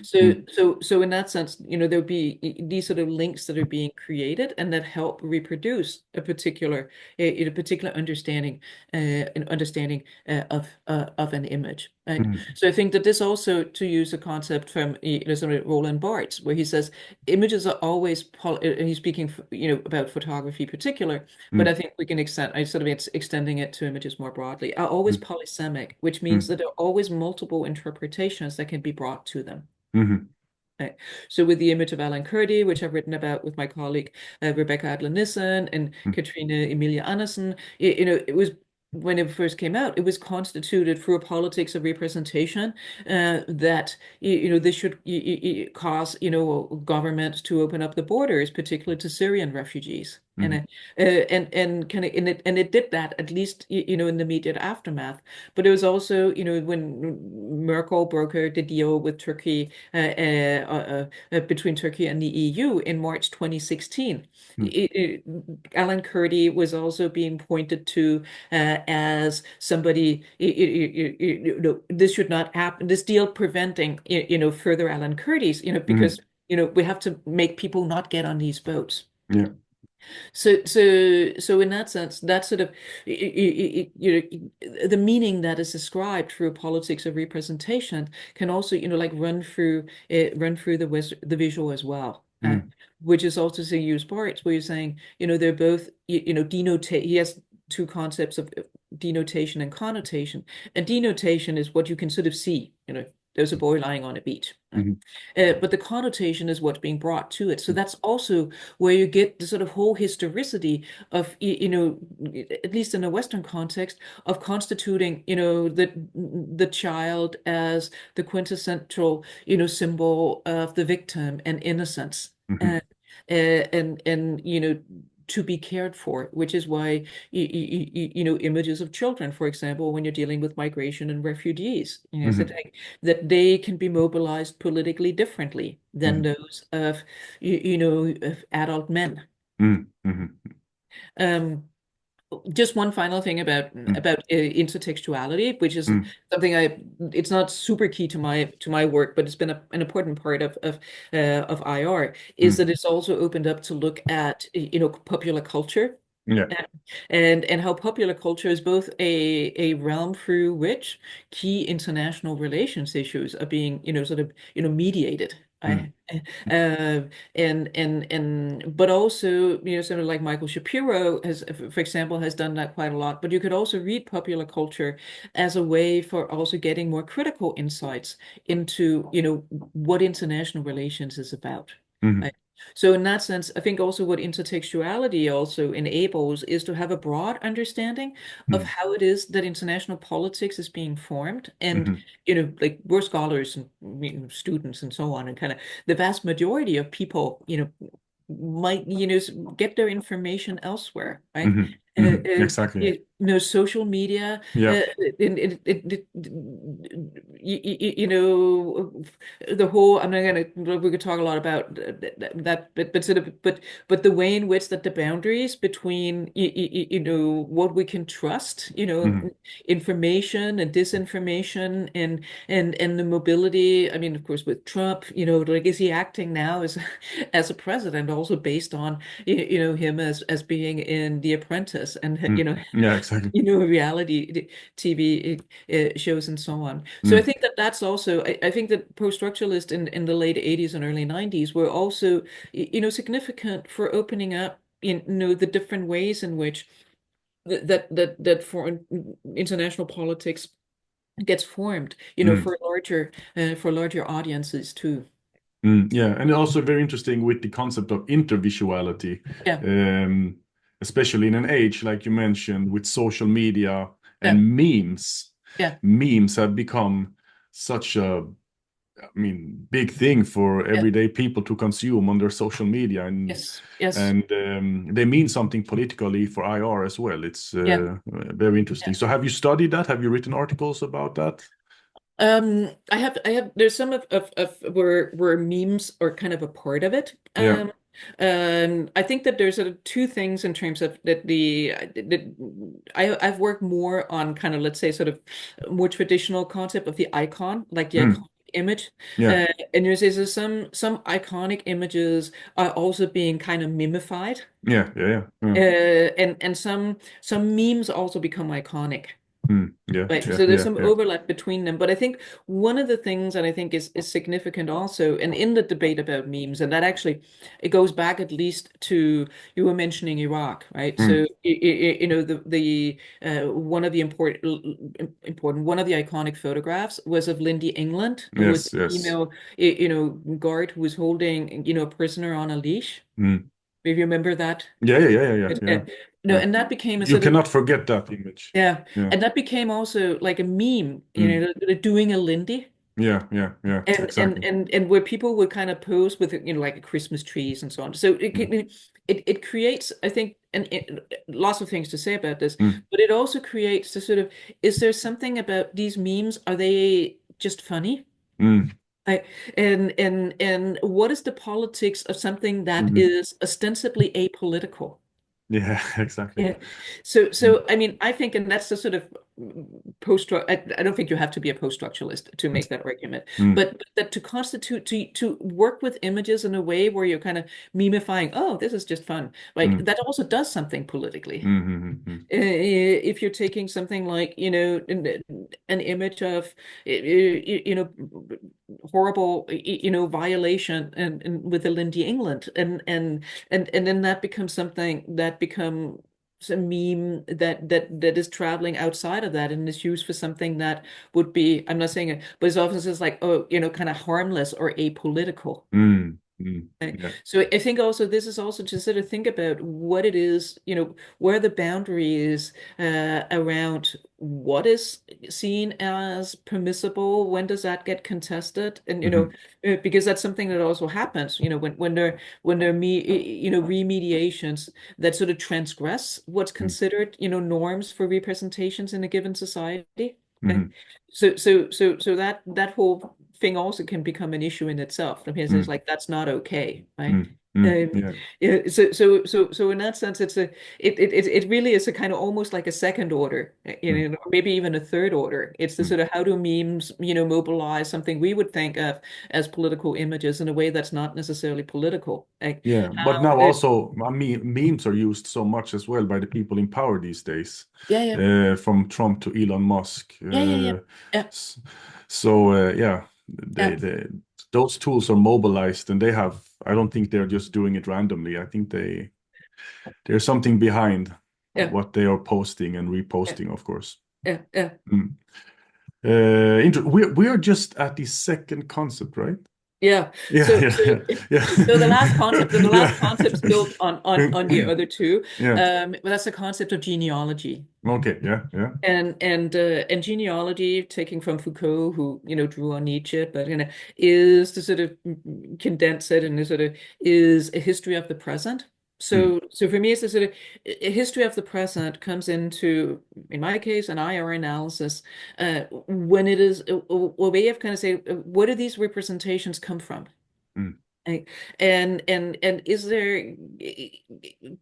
Mhm. So in that sense, there'll be these sort of links that are being created and that help reproduce a particular understanding, of an image. Right? Mhm. So I think that this also, to use a concept from, sort of Roland Barthes, where he says images are always and he's speaking, about photography in particular, but I Mhm. think we can extend, I sort of it's extending it to images more broadly, are always Mhm. polysemic, which means Mhm. that there are always multiple interpretations that can be brought to them. Mhm. Right. So with the image of Alan Kurdi, which I've written about with my colleague, Rebecca Adler-Nissen and Mhm. Katrina Emilia Andersen, it was, when it first came out, it was constituted through a politics of representation, that this should cause governments to open up the borders, particularly to Syrian refugees. Mhm. And kind of and it did that, at least in the immediate aftermath. But it was also, when Merkel brokered the deal with Turkey, between Turkey and the EU in March 2016. Mhm. Alan Kurdi was also being pointed to, as somebody, this should not happen, this deal preventing, further Alan Kurdis, because, Mhm. we have to make people not get on these boats. Yeah. So in that sense, that sort of, the meaning that is ascribed through politics of representation can also, like run through the visual as well. Mhm. Which is also to use parts where you're saying, they're both, denotate. He has two concepts of denotation and connotation. And denotation is what you can sort of see, there's a boy lying on a beach. Right? Mhm. But the connotation is what's being brought to it. So that's also where you get the sort of whole historicity of, at least in a Western context, of constituting, the child as the quintessential, symbol of the victim and innocence. Mhm. And and to be cared for, which is why images of children, for example, when you're dealing with migration and refugees, Mhm. that they can be mobilized politically differently than Mhm. those of of adult men. Mhm. Mhm. Um, just one final thing Mhm. about intertextuality, which is Mhm. something it's not super key to my work, but it's been an important part of IR, is Mhm. that it's also opened up to look at popular culture. Yeah. And how popular culture is both a realm through which key international relations issues are being, sort of, mediated. Mhm. Uh, but also, someone like Michael Shapiro has, for example, has done that quite a lot. But you could also read popular culture as a way for also getting more critical insights into, what international relations is about. Mhm. Right? So in that sense, I think also what intertextuality also enables is to have a broad understanding of Mhm. how it is that international politics is being formed. And, Mhm. like we're scholars and students and so on, and kind of the vast majority of people, might, get their information elsewhere, right? Mhm. Mhm. Exactly. Social media, Yeah. the whole, I'm not gonna, we could talk a lot about that, but sort of, but the way in which that the boundaries between, what we can trust, Mhm. information and disinformation and the mobility. I mean, of course, with Trump, like, is he acting now as as a president, also based on him as being in The Apprentice and Mhm. Yeah. Exactly. reality TV shows and so on. So I Mhm. think that that's also, I think that post-structuralists in the late 80s and early 90s were also significant for opening up the different ways in which that foreign international politics gets formed, Mhm. for larger audiences too. Yeah, and also very interesting with the concept of intervisuality, Yeah, um, especially in an age like you mentioned with social media yeah, and memes. yeah, Memes have become such a, I mean, big thing for yeah, everyday people to consume on their social media, and yes, yes, and they mean something politically for IR as well. It's yeah. very interesting. So, have you studied that? Have you written articles about that? There's some of where memes are kind of a part of it. Yeah. I think that there's sort of two things in terms of I've worked more on kind of, let's say, sort of more traditional concept of the icon, like the Mm. iconic image. Yeah. And there's some iconic images are also being kind of mimified. Yeah. Yeah. Yeah. Yeah. And some memes also become iconic. Mm. Yeah. Right. Yeah. So there's Yeah. some Yeah. overlap between them. But I think one of the things that I think is significant also, and in the debate about memes, and that actually it goes back at least to, you were mentioning Iraq, right? So Mm. the one of the important one of the iconic photographs was of Lindy England, who was Yes. the Yes. female guard who was holding a prisoner on a leash. Mm. If you remember that. Yeah. Yeah. Yeah. Yeah. Yeah. But, Yeah. no, Yeah. and that became a You sort of, cannot forget that image. yeah, Yeah. and that became also like a meme, Mm. doing a Lindy, Yeah. Yeah. Yeah. Exactly. and where people would kind of pose with like Christmas trees and so on. So Mm. it creates, I think, lots of things to say about this, Mm. but it also creates the sort of, is there something about these memes? Are they just funny? Mm. I, and what is the politics of something that Mhm. is ostensibly apolitical? Yeah. Exactly. Yeah. So, Mm. I mean, I think, and that's the sort of post. I don't think you have to be a post-structuralist to make that argument, Mm. but that to constitute, to work with images in a way where you're kind of memifying, oh, this is just fun. Like Mm. that also does something politically. Mm. Mm. Mm. If you're taking something like, an image of, horrible, violation and with the Lindy England, and then that becomes something that become a meme that is traveling outside of that and is used for something that would be, I'm not saying it, but it's often just like, oh, kind of harmless or apolitical. Mm, mm, Right. yeah. So I think also this is also to sort of think about what it is, where the boundary is around what is seen as permissible, when does that get contested, and Hmm. because that's something that also happens, when there are remediations that sort of transgress what's considered, norms for representations in a given society. Okay. Hmm. So that whole thing also can become an issue in itself. I mean, it's Mm, like that's not okay, right? mm, mm, Um, yeah. yeah, so in that sense, it really is a kind of almost like a second order, Mm, or maybe even a third order. It's the mm. sort of how do memes, mobilize something we would think of as political images in a way that's not necessarily political. Like Yeah, but how now also, I mean, memes are used so much as well by the people in power these days, yeah, yeah, from Trump to Elon Musk. yeah, yeah, yeah, yeah, S- so yeah, yeah, those tools are mobilized, and they have. I don't think they're just doing it randomly. I think there's something behind yeah, what they are posting and yeah, reposting, of course. yeah, yeah. Mm. We are just at the second concept, right? Yeah. Yeah, So yeah, so yeah, so the last yeah, concept, and the last concept's built on the yeah. other two. Yeah. But that's the concept of genealogy. Okay. Yeah. Yeah. And genealogy, taking from Foucault, who drew on Nietzsche, but is to sort of condense it, and sort of is a history of the present. Mm, So for me, it's a sort of a history of the present comes into, in my case, an IR analysis, when it is a way of kind of saying, where do these representations come from? mm, Right? And is there,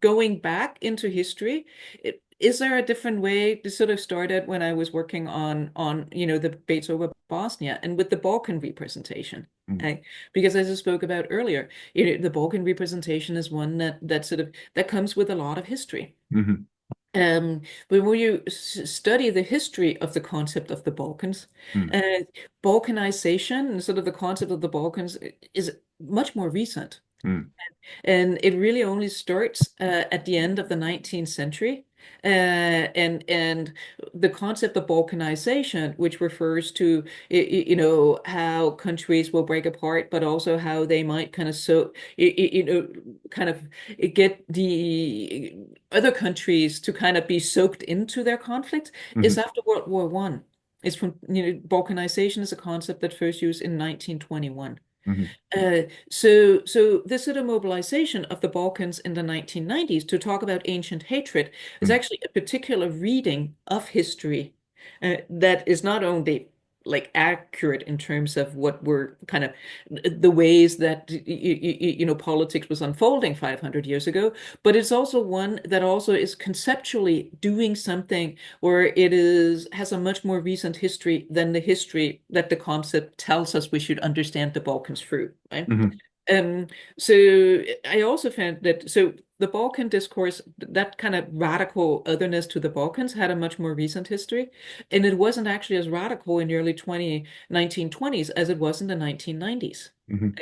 going back into history, is there a different way to sort of started when I was working on the debates over Bosnia and with the Balkan representation? mm, Right? Because as I spoke about earlier, the Balkan representation is one that sort of that comes with a lot of history. mhm, But when you study the history of the concept of the Balkans, mm, uh, Balkanization and sort of the concept of the Balkans is much more recent. mm, And it really only starts at the end of the 19th century. And the concept of balkanization, which refers to how countries will break apart, but also how they might kind of kind of get the other countries to kind of be soaked into their conflict, is mhm, after World War One. It's from balkanization is a concept that first used in 1921. mhm, So this sort of mobilization of the Balkans in the 1990s to talk about ancient hatred is mm, actually a particular reading of history that is not only like accurate in terms of what were kind of the ways that politics was unfolding 500 years ago, but it's also one that also is conceptually doing something where it has a much more recent history than the history that the concept tells us we should understand the Balkans through, right? mhm, Um, so I also found that the Balkan discourse, that kind of radical otherness to the Balkans had a much more recent history, and it wasn't actually as radical in the early 1920s as it was in the 1990s. mhm,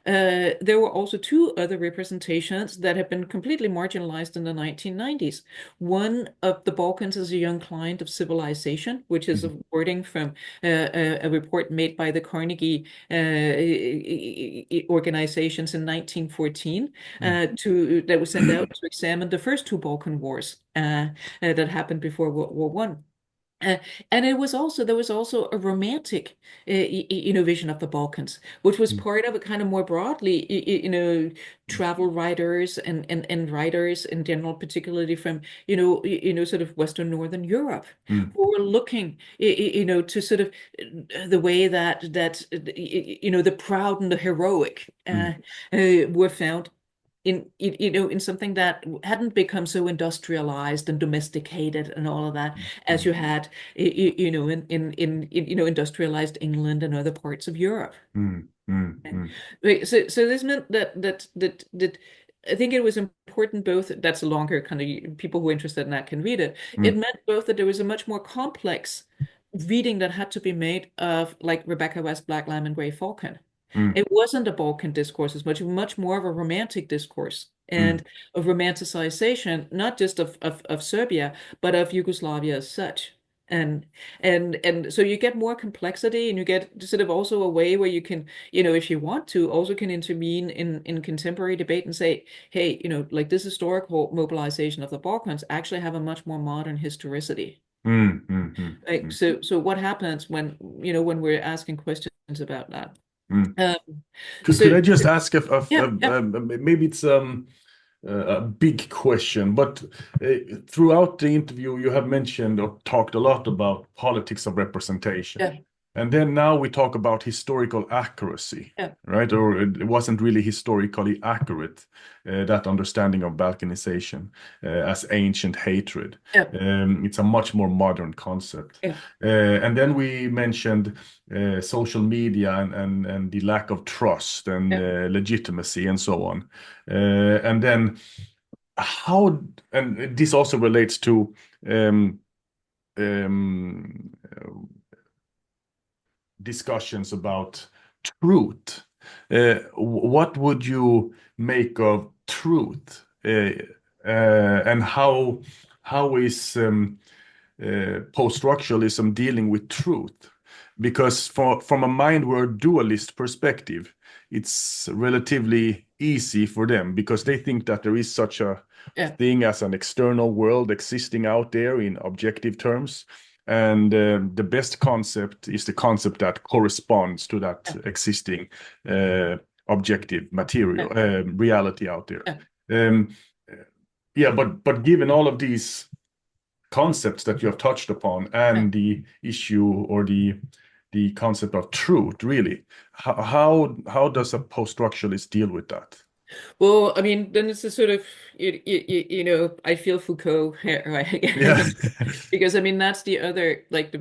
There were also two other representations that have been completely marginalized in the 1990s. One of the Balkans as a young client of civilization, which is mhm, a wording from a report made by the Carnegie organizations in 1914 mm, that was sent out to examine the first two Balkan wars that happened before World War One. Uh, and there was also a romantic, vision of the Balkans, which was mm, part of a kind of more broadly, travel writers and writers in general, particularly from, sort of Western Northern Europe, mm, who were looking, to sort of the way that the proud and the heroic mm, were found in something that hadn't become so industrialized and domesticated and all of that as mm, you had in industrialized England and other parts of Europe. mm, mm, mm, Right. So this meant that I think it was important both, that's a longer kind of, people who are interested in that can read it. It mm, meant both that there was a much more complex reading that had to be made of like Rebecca West Black Lamb and Gray Falcon. mm, It wasn't a Balkan discourse as much more of a romantic discourse mm, and of romanticization, not just of Serbia, but of Yugoslavia as such. And and so you get more complexity, and you get sort of also a way where you can, if you want to, also can intervene in contemporary debate and say, hey, like this historical mobilization of the Balkans actually have a much more modern historicity. mm, mm, mm, Like mm, so what happens when, when we're asking questions about that? mm. Um, Could so I just ask yeah, yeah, maybe it's a big question, but throughout the interview, you have mentioned or talked a lot about politics of representation. yeah, And then now we talk about historical accuracy, yeah, right? Or it wasn't really historically accurate, that understanding of Balkanization as ancient hatred. yeah, It's a much more modern concept. yeah, And then we mentioned social media and the lack of trust and yeah. legitimacy and so on. And then how, and this also relates to um, um, discussions about truth. What would you make of truth? And how is post-structuralism dealing with truth? Because from a mind word dualist perspective, it's relatively easy for them because they think that there is such a Yeah. thing as an external world existing out there in objective terms. And the best concept is the concept that corresponds to that Yeah, existing objective material, yeah, reality out there. yeah, Um, yeah, but given all of these concepts that you have touched upon yeah. and the issue or the concept of truth, really, how does a post-structuralist deal with that? Well, I mean, then it's a sort of, I feel Foucault here, right? Yeah. Again, because I mean, that's the other, like,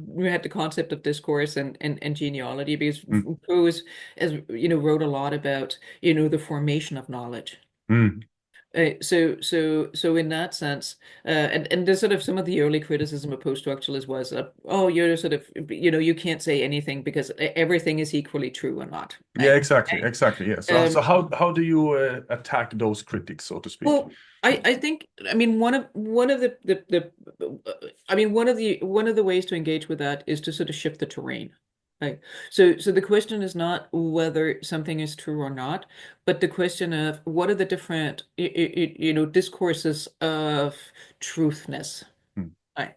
we had the concept of discourse and genealogy, because Mm, Foucault wrote a lot about, the formation of knowledge. mm. So in that sense, and there's sort of some of the early criticism of post-structuralism was, oh, you're sort of, you can't say anything because everything is equally true or not, Yeah, right? exactly. Yeah. So Um, how do you attack those critics, so to speak? well, I think, I mean, one of one of the ways to engage with that is to sort of shift the terrain. Right. So the question is not whether something is true or not, but the question of what are the different discourses of truthness. Mm, Right.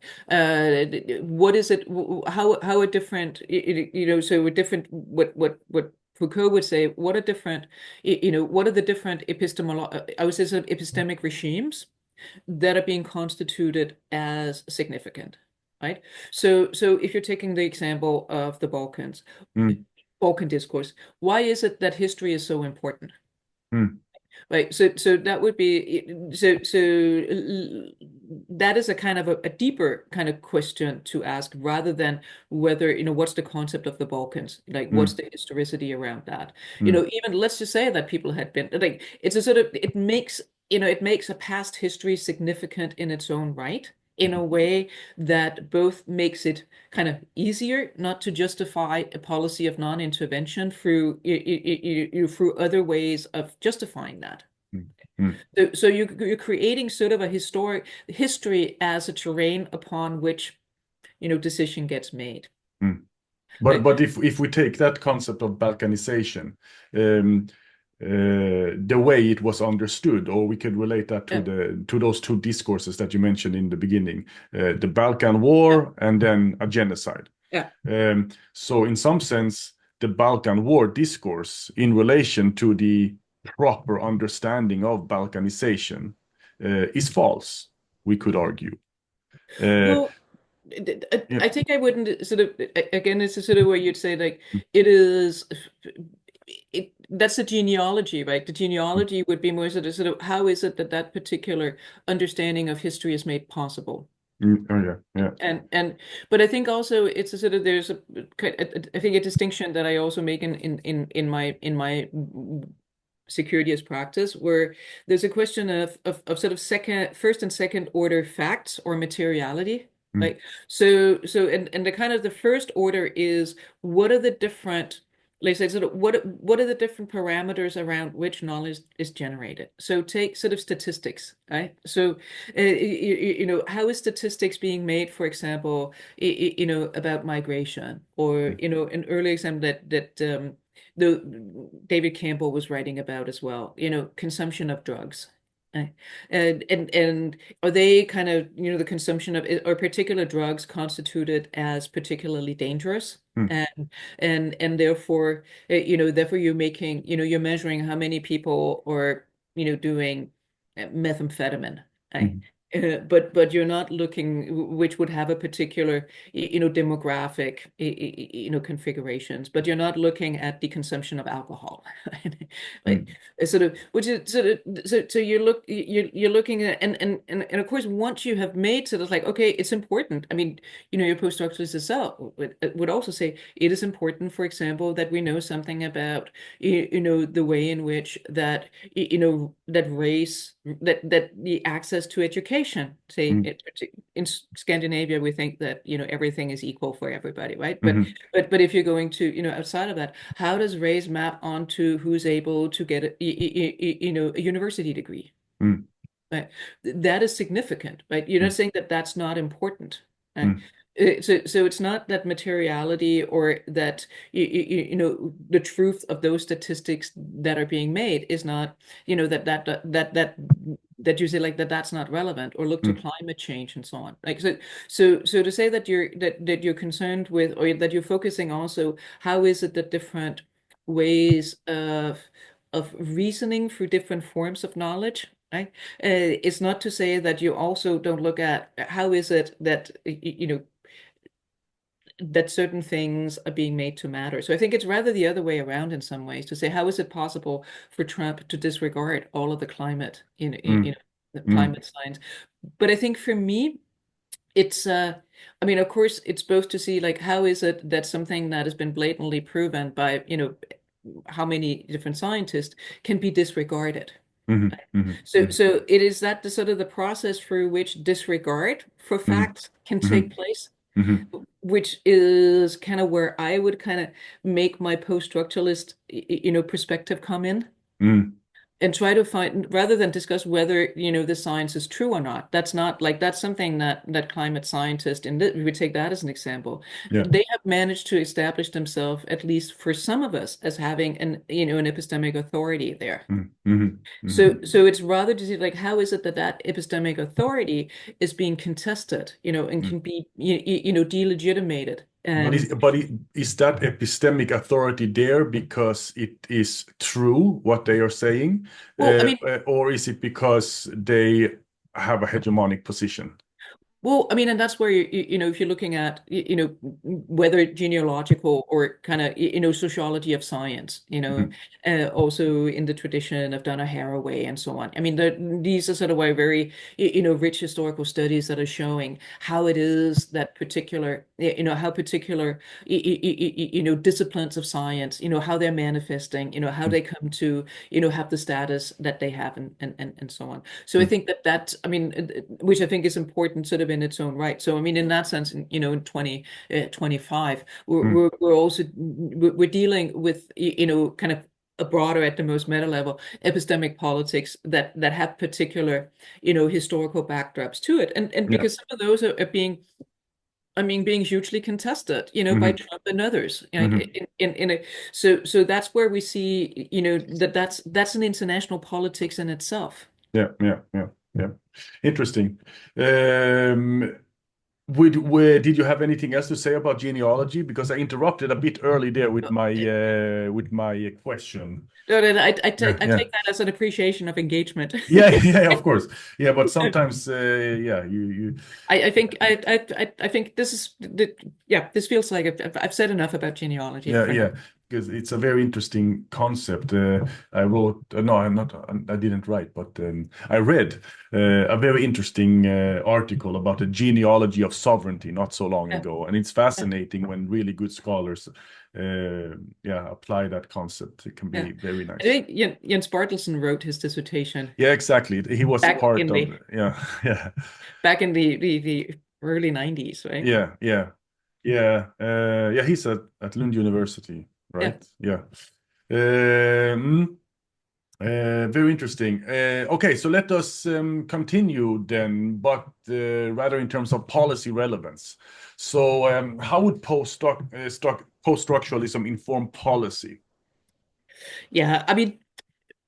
What is it? How a different so a different what Foucault would say, what are different what are the different I would say sort of epistemic regimes that are being constituted as significant, right? So if you're taking the example of the mm, Balkan discourse, why is it that history is so important? mm, Right. So that would be that is a kind of a deeper kind of question to ask rather than whether, what's the concept of the Balkans? Like what's mm, the historicity around that? mm, Even let's just say that people had been like it's a sort of it makes a past history significant in its own right, in a way that both makes it kind of easier not to justify a policy of non-intervention through through other ways of justifying that. mm, mm, So you're creating sort of a historic history as a terrain upon which, decision gets made. mm. But Like, if we take that concept of Balkanization, um, the way it was understood, or we could relate that to yeah, the to those two discourses that you mentioned in the beginning, the Balkan yeah, War and then a genocide. yeah. So in some sense, the Balkan War discourse in relation to the proper understanding of Balkanization is false, we could argue. Uh, Well, yeah. I think I wouldn't sort of again, it's a sort of where you'd say like it is that's the genealogy, right? The genealogy would be more sort of how is it that that particular understanding of history is made possible? Oh yeah, yeah. And but I think also it's a sort of there's I think a distinction that I also make in my security as practice where there's a question of sort of first and second order facts or materiality. Mm, Like so and the kind of the first order is what are the different like I said, sort of what are the different parameters around which knowledge is generated? So take sort of statistics, right? So how is statistics being made, for example, about migration, or an early example that the David Campbell was writing about as well, consumption of drugs. Right? And are they kind of, the consumption of, are particular drugs constituted as particularly dangerous? Mm, And therefore, therefore you're making, you're measuring how many people are, doing methamphetamine, right? mm, But you're not looking, which would have a particular, demographic, configurations, but you're not looking at the consumption of alcohol, right? Like mm, sort of, which is sort of, so you're looking at, and of course, once you have made sort of like, okay, it's important. I mean, your post-structuralist itself would also say it is important, for example, that we know something about, the way in which that, that race, that the access to education, say mm, in Scandinavia, we think that, everything is equal for everybody, right? But mhm, but if you're going to, outside of that, how does race map onto who's able to get a university degree? mm, Right? That is significant, right? You're not mm, saying that that's not important, right? mm, So it's not that materiality, or that the truth of those statistics that are being made is not, that you say like that's not relevant, or look to mm, climate change and so on. Like so to say that you're concerned with, or that you're focusing also, how is it that different ways of reasoning through different forms of knowledge, right? It's not to say that you also don't look at how is it that that certain things are being made to matter. So I think it's rather the other way around in some ways, to say how is it possible for Trump to disregard all of the climate mm, the mm, climate science. But I think for me, it's I mean, of course, it's both to see like how is it that something that has been blatantly proven by how many different scientists can be disregarded. mhm, mhm, So it is that the sort of the process through which disregard for mhm, facts can take mhm, place, mhm, which is kind of where I would kind of make my post-structuralist, perspective come in, mhm, and try to find, rather than discuss whether the science is true or not. That's not like, that's something that climate scientists, and we would take that as an example, yeah. they have managed to establish themselves, at least for some of us, as having an epistemic authority there. Mm, mhm, mhm. So it's rather to see like how is it that that epistemic authority is being contested, and Mm. can be delegitimated. And Is that epistemic authority there because it is true what they are saying, well, I mean, or is it because they have a hegemonic position? And that's where if you're looking at whether genealogical or kind of sociology of science, Mhm, also in the tradition of Donna Haraway and so on. I mean, these are sort of why very rich historical studies that are showing how it is that particular how particular disciplines of science, how they're manifesting, how mm, they come to have the status that they have, and so on. So I mm, think I mean, which I think is important sort of in its own right. So I mean, in that sense, in 2025, mm, we're also we're dealing with kind of a broader, at the most meta level, epistemic politics that have particular historical backdrops to it, and yeah. because some of those are being, I mean, being hugely contested, by Mhm, Trump and others. mhm. In a, so that's where we see, that's an international politics in itself. Yeah, yeah, yeah, yeah. Interesting. Um, did you have anything else to say about genealogy? Because I interrupted a bit early there with my question. No, no, no, Yeah, I yeah. take that as an appreciation of engagement. Yeah, yeah, of course. Yeah, but sometimes, yeah, you, I think this is yeah, this feels like I've said enough about genealogy yeah, for now. yeah, because it's a very interesting concept. I wrote, no, I'm not, I didn't write, but I read a very interesting article about the genealogy of sovereignty not so long Yeah. ago, and it's fascinating when really good scholars, yeah, apply that concept. It can Yeah. be very I nice. think Jens Bartelsen wrote his dissertation Yeah, exactly. He was back part in of, the yeah, yeah. back in the early 90s, right? Yeah, yeah, yeah, yeah. He's at Lund University. Yeah. right? Yeah. Um, very interesting. Okay, so let us continue then, but rather in terms of policy relevance. So, how would post-structuralism inform policy? Yeah. I mean,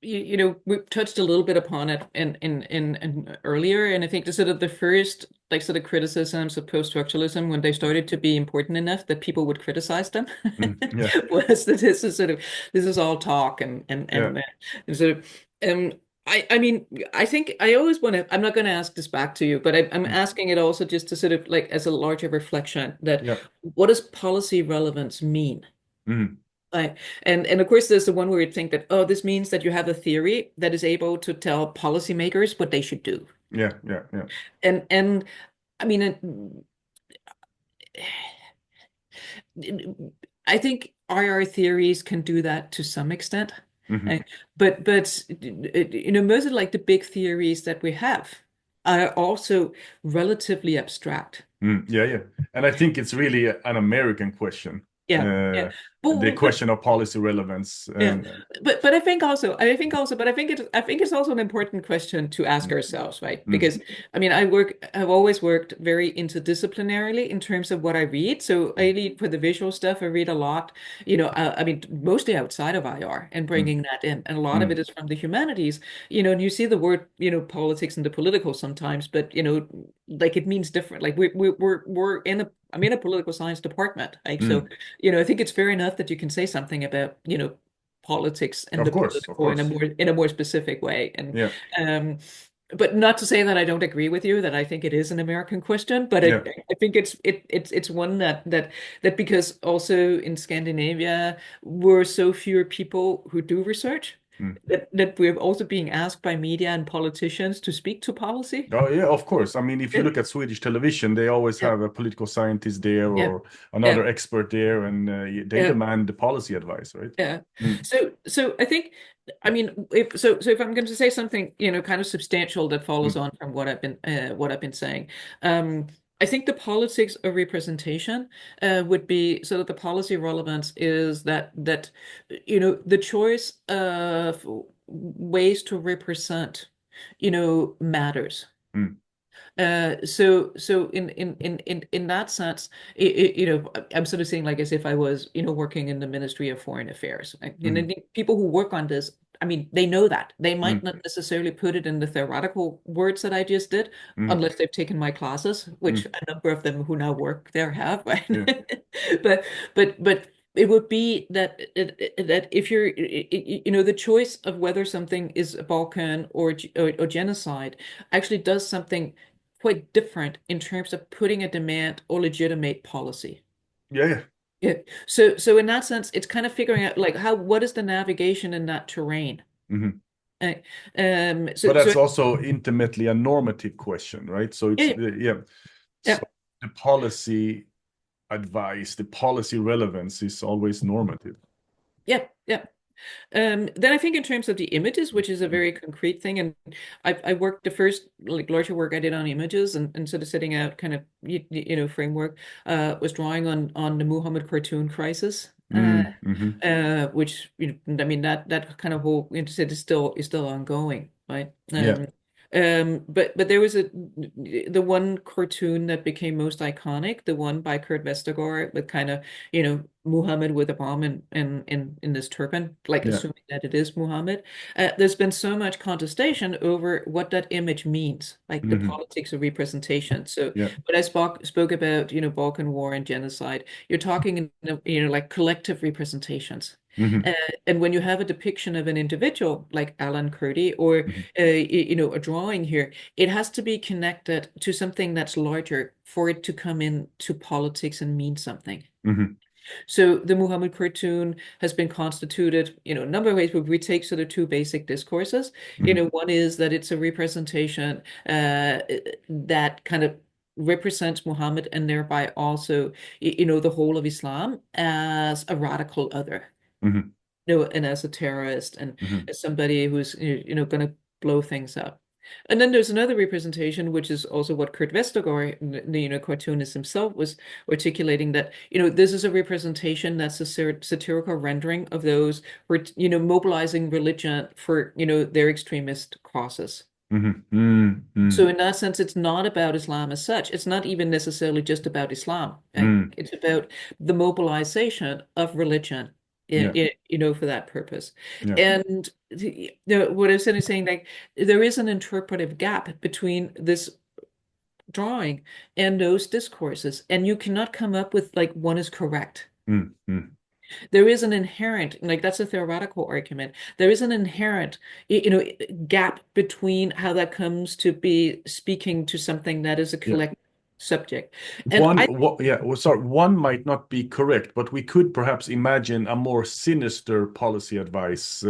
we touched a little bit upon it in earlier, and I think the sort of the first like sort of criticisms of post-structuralism when they started to be important enough that people would criticize them Yeah, was that this is all talk yeah, and sort of I mean I think I always want to I'm not going to ask this back to you, but I'm mm, asking it also just to sort of like as a larger reflection that yeah, what does policy relevance mean? mm, Right. And of course there's the one where you think that, oh, this means that you have a theory that is able to tell policymakers what they should do. yeah, yeah, yeah. And I mean I think IR theories can do that to some extent. Hmm. Uh, but most of like the big theories that we have are also relatively abstract. Mm, yeah, yeah. And I think it's really an American question, Yeah, yeah. uh, the But question of policy relevance. yeah, And but I think it's also an important question to ask mm, ourselves, right? mm, Because I mean, I've always worked very interdisciplinarily in terms of what I read. So I read for the visual stuff. I read a lot, I mean, mostly outside of IR and mm, bringing that in, and a lot of mm, it is from the humanities. And you see the word, politics and the political sometimes, but like it means different. Like we're in a I'm in a political science department, like so. mm. I think it's fair enough that you can say something about, politics and Of the course, of political in a course. more specific way. And Yeah, um, but not to say that I don't agree with you that I think it is an American question, but yeah. I think it's one that because also in Scandinavia we're so fewer people who do research Mm. that we're also being asked by media and politicians to speak to policy. Oh, yeah, of course. I mean, if you Yeah, look at Swedish television, they always yeah, have a political scientist there yeah, or yeah. another expert there, and they Yeah. demand the policy advice, right? Yeah. Mm, So I think, I mean, if I'm going to say something, kind of substantial that follows mm, on from what I've been saying, um, I think the politics of representation would be so that the policy relevance is the choice of ways to represent, matters. mm, So in that sense, I'm sort of saying like as if I was, working in the Ministry of Foreign Affairs. mm, The people who work on this, I mean, they know that. They might mm, not necessarily put it in the theoretical words that I just did, mm, unless they've taken my classes, which mm. a number of them who now work there have, right? Yeah. But but it would be that if you're, the choice of whether something is a Balkan or genocide actually does something quite different in terms of putting a demand or legitimate policy. Yeah, yeah. Yeah. So in that sense, it's kind of figuring out like what is the navigation in that terrain? Hmm. Uh, But so that's also intimately a normative question, right? So it's yeah, yeah. So yeah, the policy advice, the policy relevance is always normative. yeah, yeah. Then I think in terms of the images, which is a Mm, very concrete thing, and I worked the first like larger work I did on images and sort of setting out kind of framework was drawing on the Muhammad cartoon crisis, mm, hmm. which I mean that kind of whole interest is still ongoing, right? Yeah. But there was the one cartoon that became most iconic, the one by Kurt Vestergaard with kind of Muhammad with a bomb in this turban, like Yeah. assuming that it is Muhammad. There's been so much contestation over what that image means, like the Hmm. politics of representation. So Yeah. when I spoke about Balkan War and genocide, you're talking in like collective representations. Uh, Hmm. and when you have a depiction of an individual like Alan Kurdi or Hmm. a drawing here, it has to be connected to something that's larger for it to come into politics and mean something. Hmm. So the Muhammad cartoon has been constituted, a number of ways, but we take sort of two basic discourses. Hmm. One is that it's a representation that kind of represents Muhammad and thereby also, the whole of Islam as a radical other, Hmm. and as a terrorist and Hmm. as somebody who's, going to blow things up. And then there's another representation, which is also what Kurt Westergaard, the cartoonist himself, was articulating, that, this is a representation that's a satirical rendering of those who are, mobilizing religion for, their extremist causes. So in that sense, it's not about Islam as such. It's not even necessarily just about Islam. Right? It's about the mobilization of religion, Yeah. for that purpose. Yeah. And what I was saying, like, there is an interpretive gap between this drawing and those discourses, and you cannot come up with like one is correct. There is an inherent, like, that's a theoretical argument. There is an inherent, gap between how that comes to be speaking to something that is a Yeah. collective subject. And One might not be correct, but we could perhaps imagine a more sinister policy advice.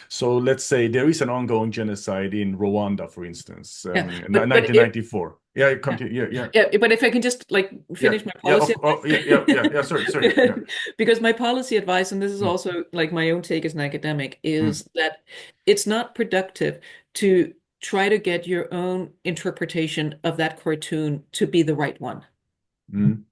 So let's say there is an ongoing genocide in Rwanda, for instance, yeah, but 1994. Yeah, continue. yeah, but if I can just like finish my policy advice. Sorry. Yeah. Because my policy advice, and this is Mm, also like my own take as an academic, mm, is that it's not productive to try to get your own interpretation of that cartoon to be the right one, mm,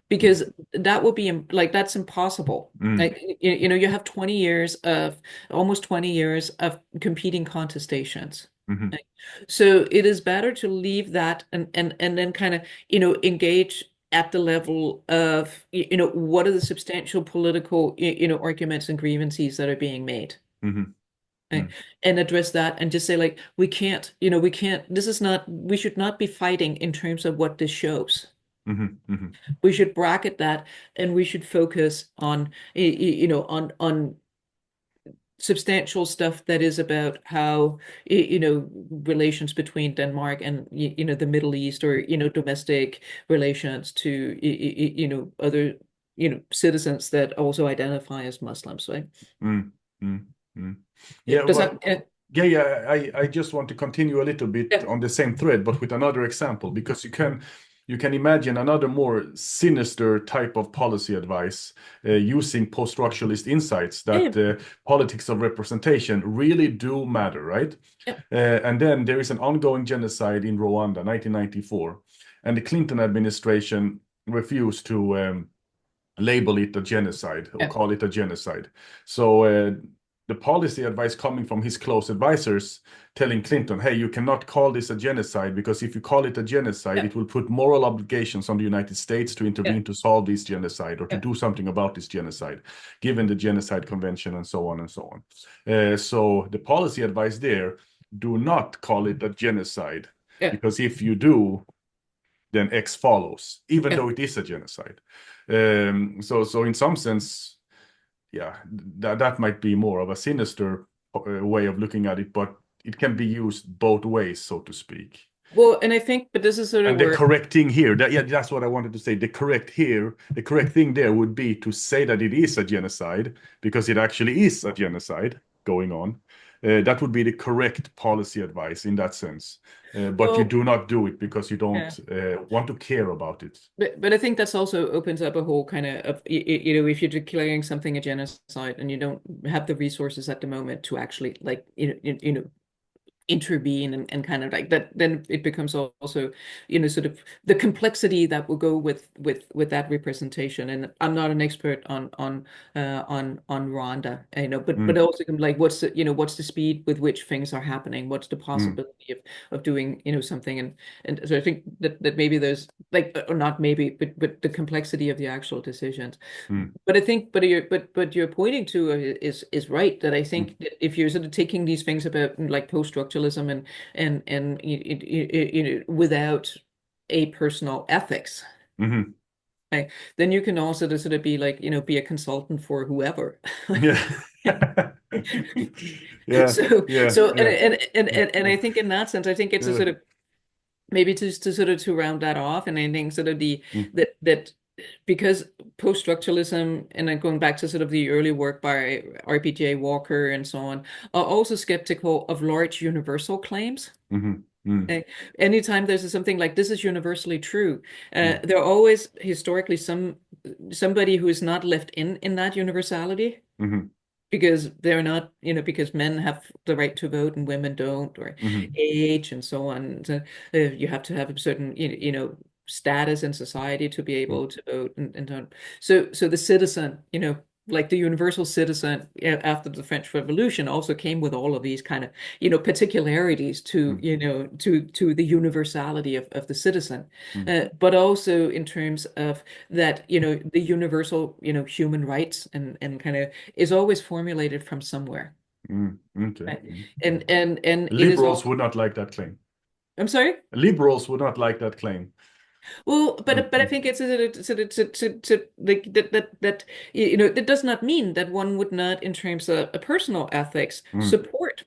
because that will be like, that's impossible. mm, Like, you have almost 20 years of competing contestations. mhm. Right? So it is better to leave that and then kind of, engage at the level of, what are the substantial political, arguments and grievances that are being made. Mhm. Right? Mm. And address that and just say, like, we should not be fighting in terms of what this shows. Mhm. Mhm. We should bracket that, and we should focus on, on substantial stuff that is about how, relations between Denmark and, the Middle East, or, domestic relations to, other, citizens that also identify as Muslims, right? Mm. Mm. Mm. Yeah, Does well, that, I just want to continue a little bit yeah, on the same thread, but with another example, because you can imagine another more sinister type of policy advice using post-structuralist insights yeah, that politics of representation really do matter, right? yeah, And then there is an ongoing genocide in Rwanda, 1994, and the Clinton administration refused to label it a genocide or yeah, call it a genocide. So the policy advice coming from his close advisors telling Clinton, hey, you cannot call this a genocide, because if you call it a genocide, yeah, it will put moral obligations on the United States to yeah, intervene to solve this genocide, or to yeah, do something about this genocide, given the Genocide Convention and so on and so on. So the policy advice there, do not call it a genocide, yeah, because if you do, then X follows, even yeah. though it is a genocide. So in some sense, yeah, that might be more of a sinister way of looking at it, but it can be used both ways, so to speak. Well, and I think, but this is sort of And the where, correct thing here, that's what I wanted to say. The correct thing there would be to say that it is a genocide, because it actually is a genocide going on. That would be the correct policy advice in that sense. But you well, do not do it because you yeah. don't want to care about it. But I think that's also opens up a whole kind of, if you're declaring something a genocide and you don't have the resources at the moment to actually, like, intervene and kind of like that, then it becomes also, sort of the complexity that will go with that representation. And I'm not an expert on Rwanda, but Mm, also like, what's the speed with which things are happening, what's the mm, possibility of doing, something. And so I think that maybe there's like, or not maybe, but the complexity of the actual decisions. mm, But I think, but you're pointing to, is right, that I mm, think that if you're sort of taking these things about like post-structuralism and without a personal ethics, mhm. right, then you can also sort of be like, be a consultant for whoever. Yeah. Yeah, So yeah, so yeah. and I think in that sense, I think it's a Yeah. sort of, maybe to sort of to round that off, and I think sort of Mm, that because post-structuralism, and then going back to sort of the early work by RPJ Walker and so on, are also skeptical of large universal claims. mhm, mm, Uh, Anytime there's something like this is universally true, mm, there are always historically somebody who is not left in that universality. mhm. because they're not, because men have the right to vote and women don't, or Hmm. age and so on. So, you have to have a certain, status in society to be able to vote and so on. So the citizen, like the universal citizen after the French Revolution also came with all of these kind of, particularities to, Hmm. to the universality of the citizen. Hmm. But also in terms of that, the universal, human rights and kind of is always formulated from somewhere. Mm, okay. Right? Mm. And it is Liberals all, would not like that claim. I'm sorry? Liberals would not like that claim. Well, Mm, but I mm, think like that that does not mean that one would not, in terms of a personal ethics, mm, support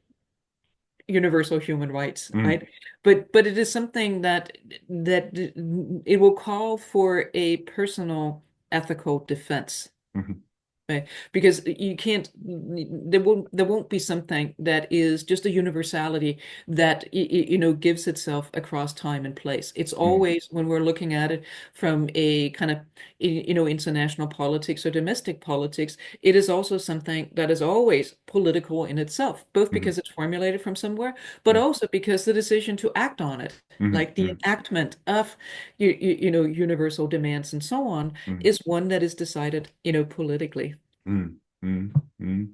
universal human rights, mm, right? But it is something that it will call for a personal ethical defense. mhm, Right. Because you can't, there won't be something that is just a universality that gives itself across time and place. It's mm, always, when we're looking at it from a kind of international politics or domestic politics, it is also something that is always political in itself, both mhm, because it's formulated from somewhere, but mm, also because the decision to act on it, mhm, like the mm, enactment of universal demands and so on, mm, is one that is decided, politically. mm, mm, mm.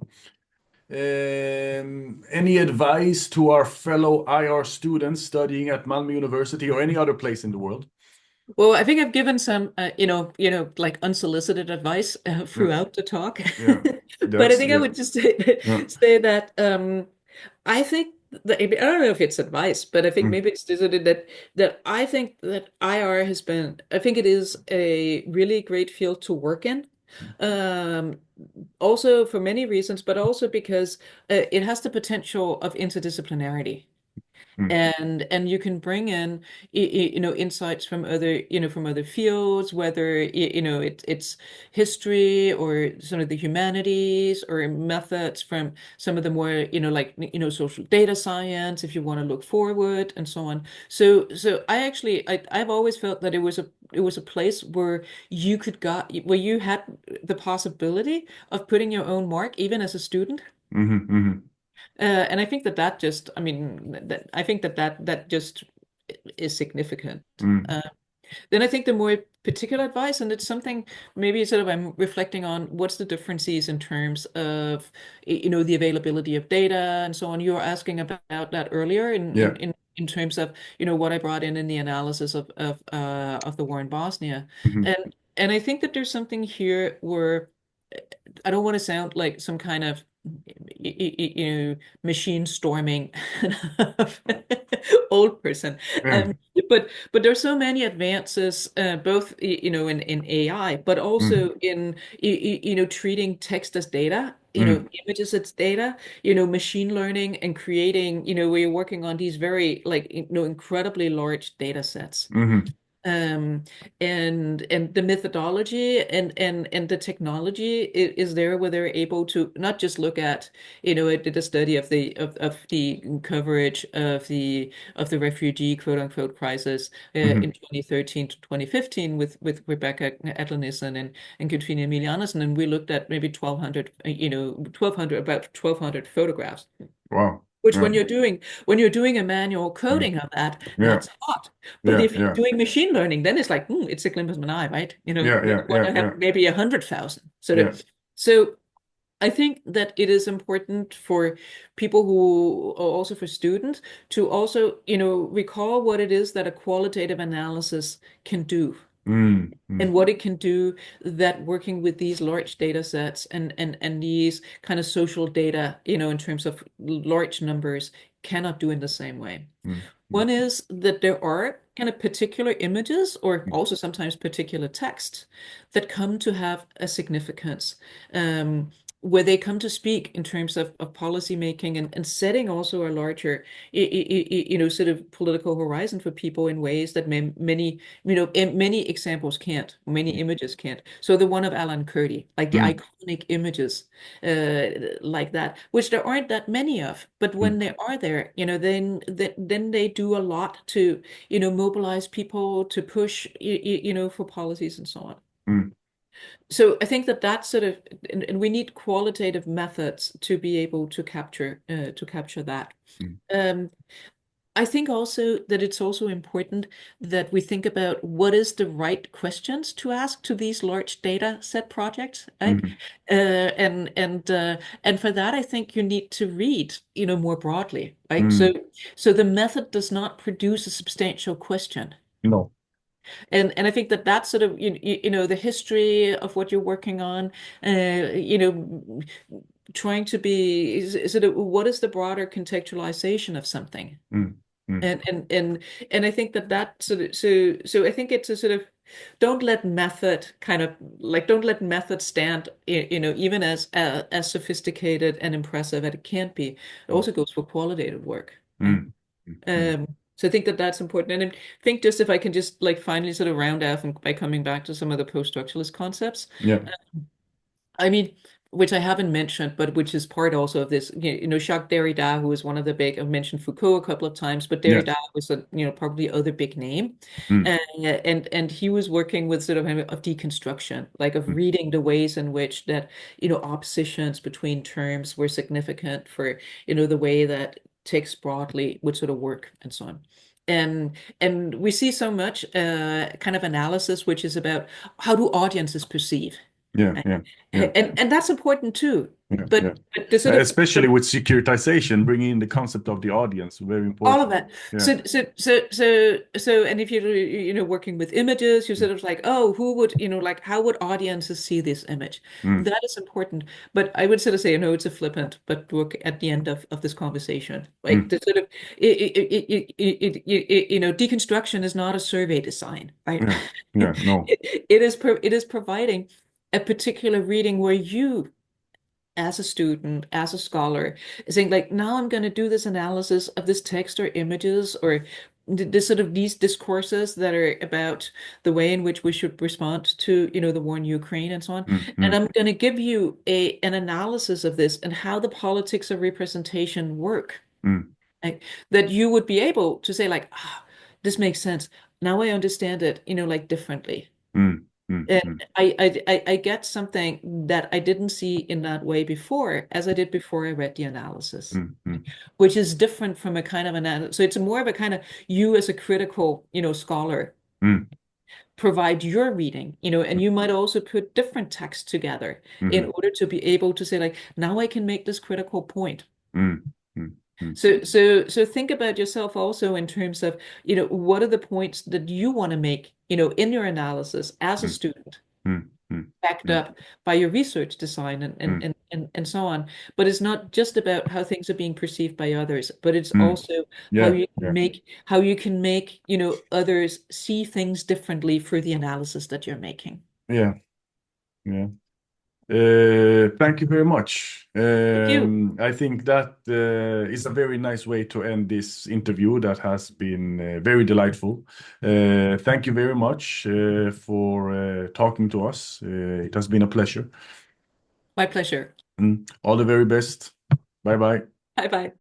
Any advice to our fellow IR students studying at Malmö University or any other place in the world? Well, I think I've given some, like unsolicited advice Yeah, throughout the talk. yeah, But I that's think I yeah, would just say, yeah, say that I think that, I don't know if it's advice, but I think mm, maybe it's just that I think that IR has been, I think it is a really great field to work in. Um, Also for many reasons, but also because it has the potential of interdisciplinarity. mm, And you can bring in insights from other from other fields, whether it's history or some of the humanities, or methods from some of the more like social data science, if you want to look forward and so on. So I've always felt that it was a place where where you had the possibility of putting your own mark even as a student. mhm, mhm, And I think that just, I mean, I think that just is significant. mm, Uh, then I think the more particular advice, and it's something maybe sort of I'm reflecting on, what's the differences in terms of, the availability of data and so on. You were asking about that earlier yeah, in terms of, what I brought in the analysis of the war in Bosnia. mhm, And I think that there's something here where I don't want to sound like some kind of machine storming old person. yeah, Um, but there's so many advances, both in AI, but mm, also in treating text as data, mm, images as data, machine learning and creating, where you're working on these very like incredibly large data sets. mhm, Um, and the methodology and the technology is there, where they're able to not just look at, it did a study of the coverage of the refugee quote unquote crisis in mhm, 2013 to 2015 with Rebecca Atlanisson and Katrina Emilianusson, and we looked at maybe 1200, 1200, about 1200 photographs. wow, Which, yeah, when you're doing a manual mm, coding of that, yeah, that's hot. But yeah, if you're yeah, doing machine learning, then it's like, it's a glimpse of an eye, right? yeah, You yeah, want yeah, to yeah, have maybe 100,000. yeah, So I think that it is important for people who, or also for students, to also, recall what it is that a qualitative analysis can do, mm, mm, and what it can do, that working with these large data sets and these kind of social data, in terms of large numbers, cannot do in the same way. mm, mm, One is that there are kind of particular images, or mm, also sometimes particular text, that come to have a significance, um, where they come to speak in terms of policy making, and setting also a larger, sort of political horizon for people in ways that many, many examples can't, many images can't. So the one of Alan Kurdi, like the mm, iconic images like that, which there aren't that many of, but when mm, they are there, then they do a lot to, mobilize people to push, for policies and so on. mm. So I think that that sort of, and we need qualitative methods to be able to capture that. Mm, Um, I think also that it's also important that we think about what is the right questions to ask to these large data set projects, right? mhm, And for that, I think you need to read, more broadly, right? So mm. so the method does not produce a substantial question. No. And I think that that's sort of the history of what you're working on, trying to be is sort of what is the broader contextualization of something. Mm, mm. And I think that that sort of so I think it's a sort of don't let method stand even as sophisticated and impressive as it can't be. It Mm, also goes for qualitative work, right? mm, mm, mm. So I think that that's important. And I think just if I can just like finally sort of round off and by coming back to some of the post-structuralist concepts, Yeah. I mean, which I haven't mentioned, but which is part also of this, Jacques Derrida, who is one of the big, I've mentioned Foucault a couple of times, but Yeah. Derrida was a, probably other big name. Mm, And he was working with sort of deconstruction, like of mm, reading the ways in which that, oppositions between terms were significant for, the way that text broadly would sort of work and so on. And we see so much kind of analysis, which is about how do audiences perceive? yeah. Yeah. Yeah. And that's important too. Yeah. But Yeah. but the sort of Especially with securitization, bringing in the concept of the audience, very all of important. that. Yeah. So, and if you're, working with images, you're Mm, sort of like, oh, who would, like, how would audiences see this image? mm, That is important. But I would sort of say, it's a flippant, but look at the end of this conversation, like mm. the sort of, deconstruction is not a survey design, right? Yeah. Yeah. No. It is providing a particular reading where you as a student, as a scholar, saying like, now I'm going to do this analysis of this text or images or this sort of these discourses that are about the way in which we should respond to, the war in Ukraine and so on. Mm, And mm, I'm going to give you an analysis of this and how the politics of representation work. mm, Like, that you would be able to say like, this makes sense. Now I understand it, like differently. mm, mm, And mm, I get something that I didn't see in that way before, as I did before I read the analysis, mm, mm, which is different from a kind of analysis. So it's more of a kind of you as a critical, scholar mm, provide your reading, and you might also put different texts together in mhm, order to be able to say like, now I can make this critical point. mm, mm, mm, So think about yourself also in terms of, what are the points that you want to make, in your analysis as a mm, student, mm, mm, backed mm, up by your research design mm. and so on. But it's not just about how things are being perceived by others, but it's Mm. also Yeah. Yeah. how you can make, others see things differently through the analysis that you're making. Yeah. Yeah. Thank you very much. Thank you. I think that is a very nice way to end this interview that has been very delightful. Thank you very much for talking to us. It has been a pleasure. My pleasure. All the very best. Bye bye. Bye bye.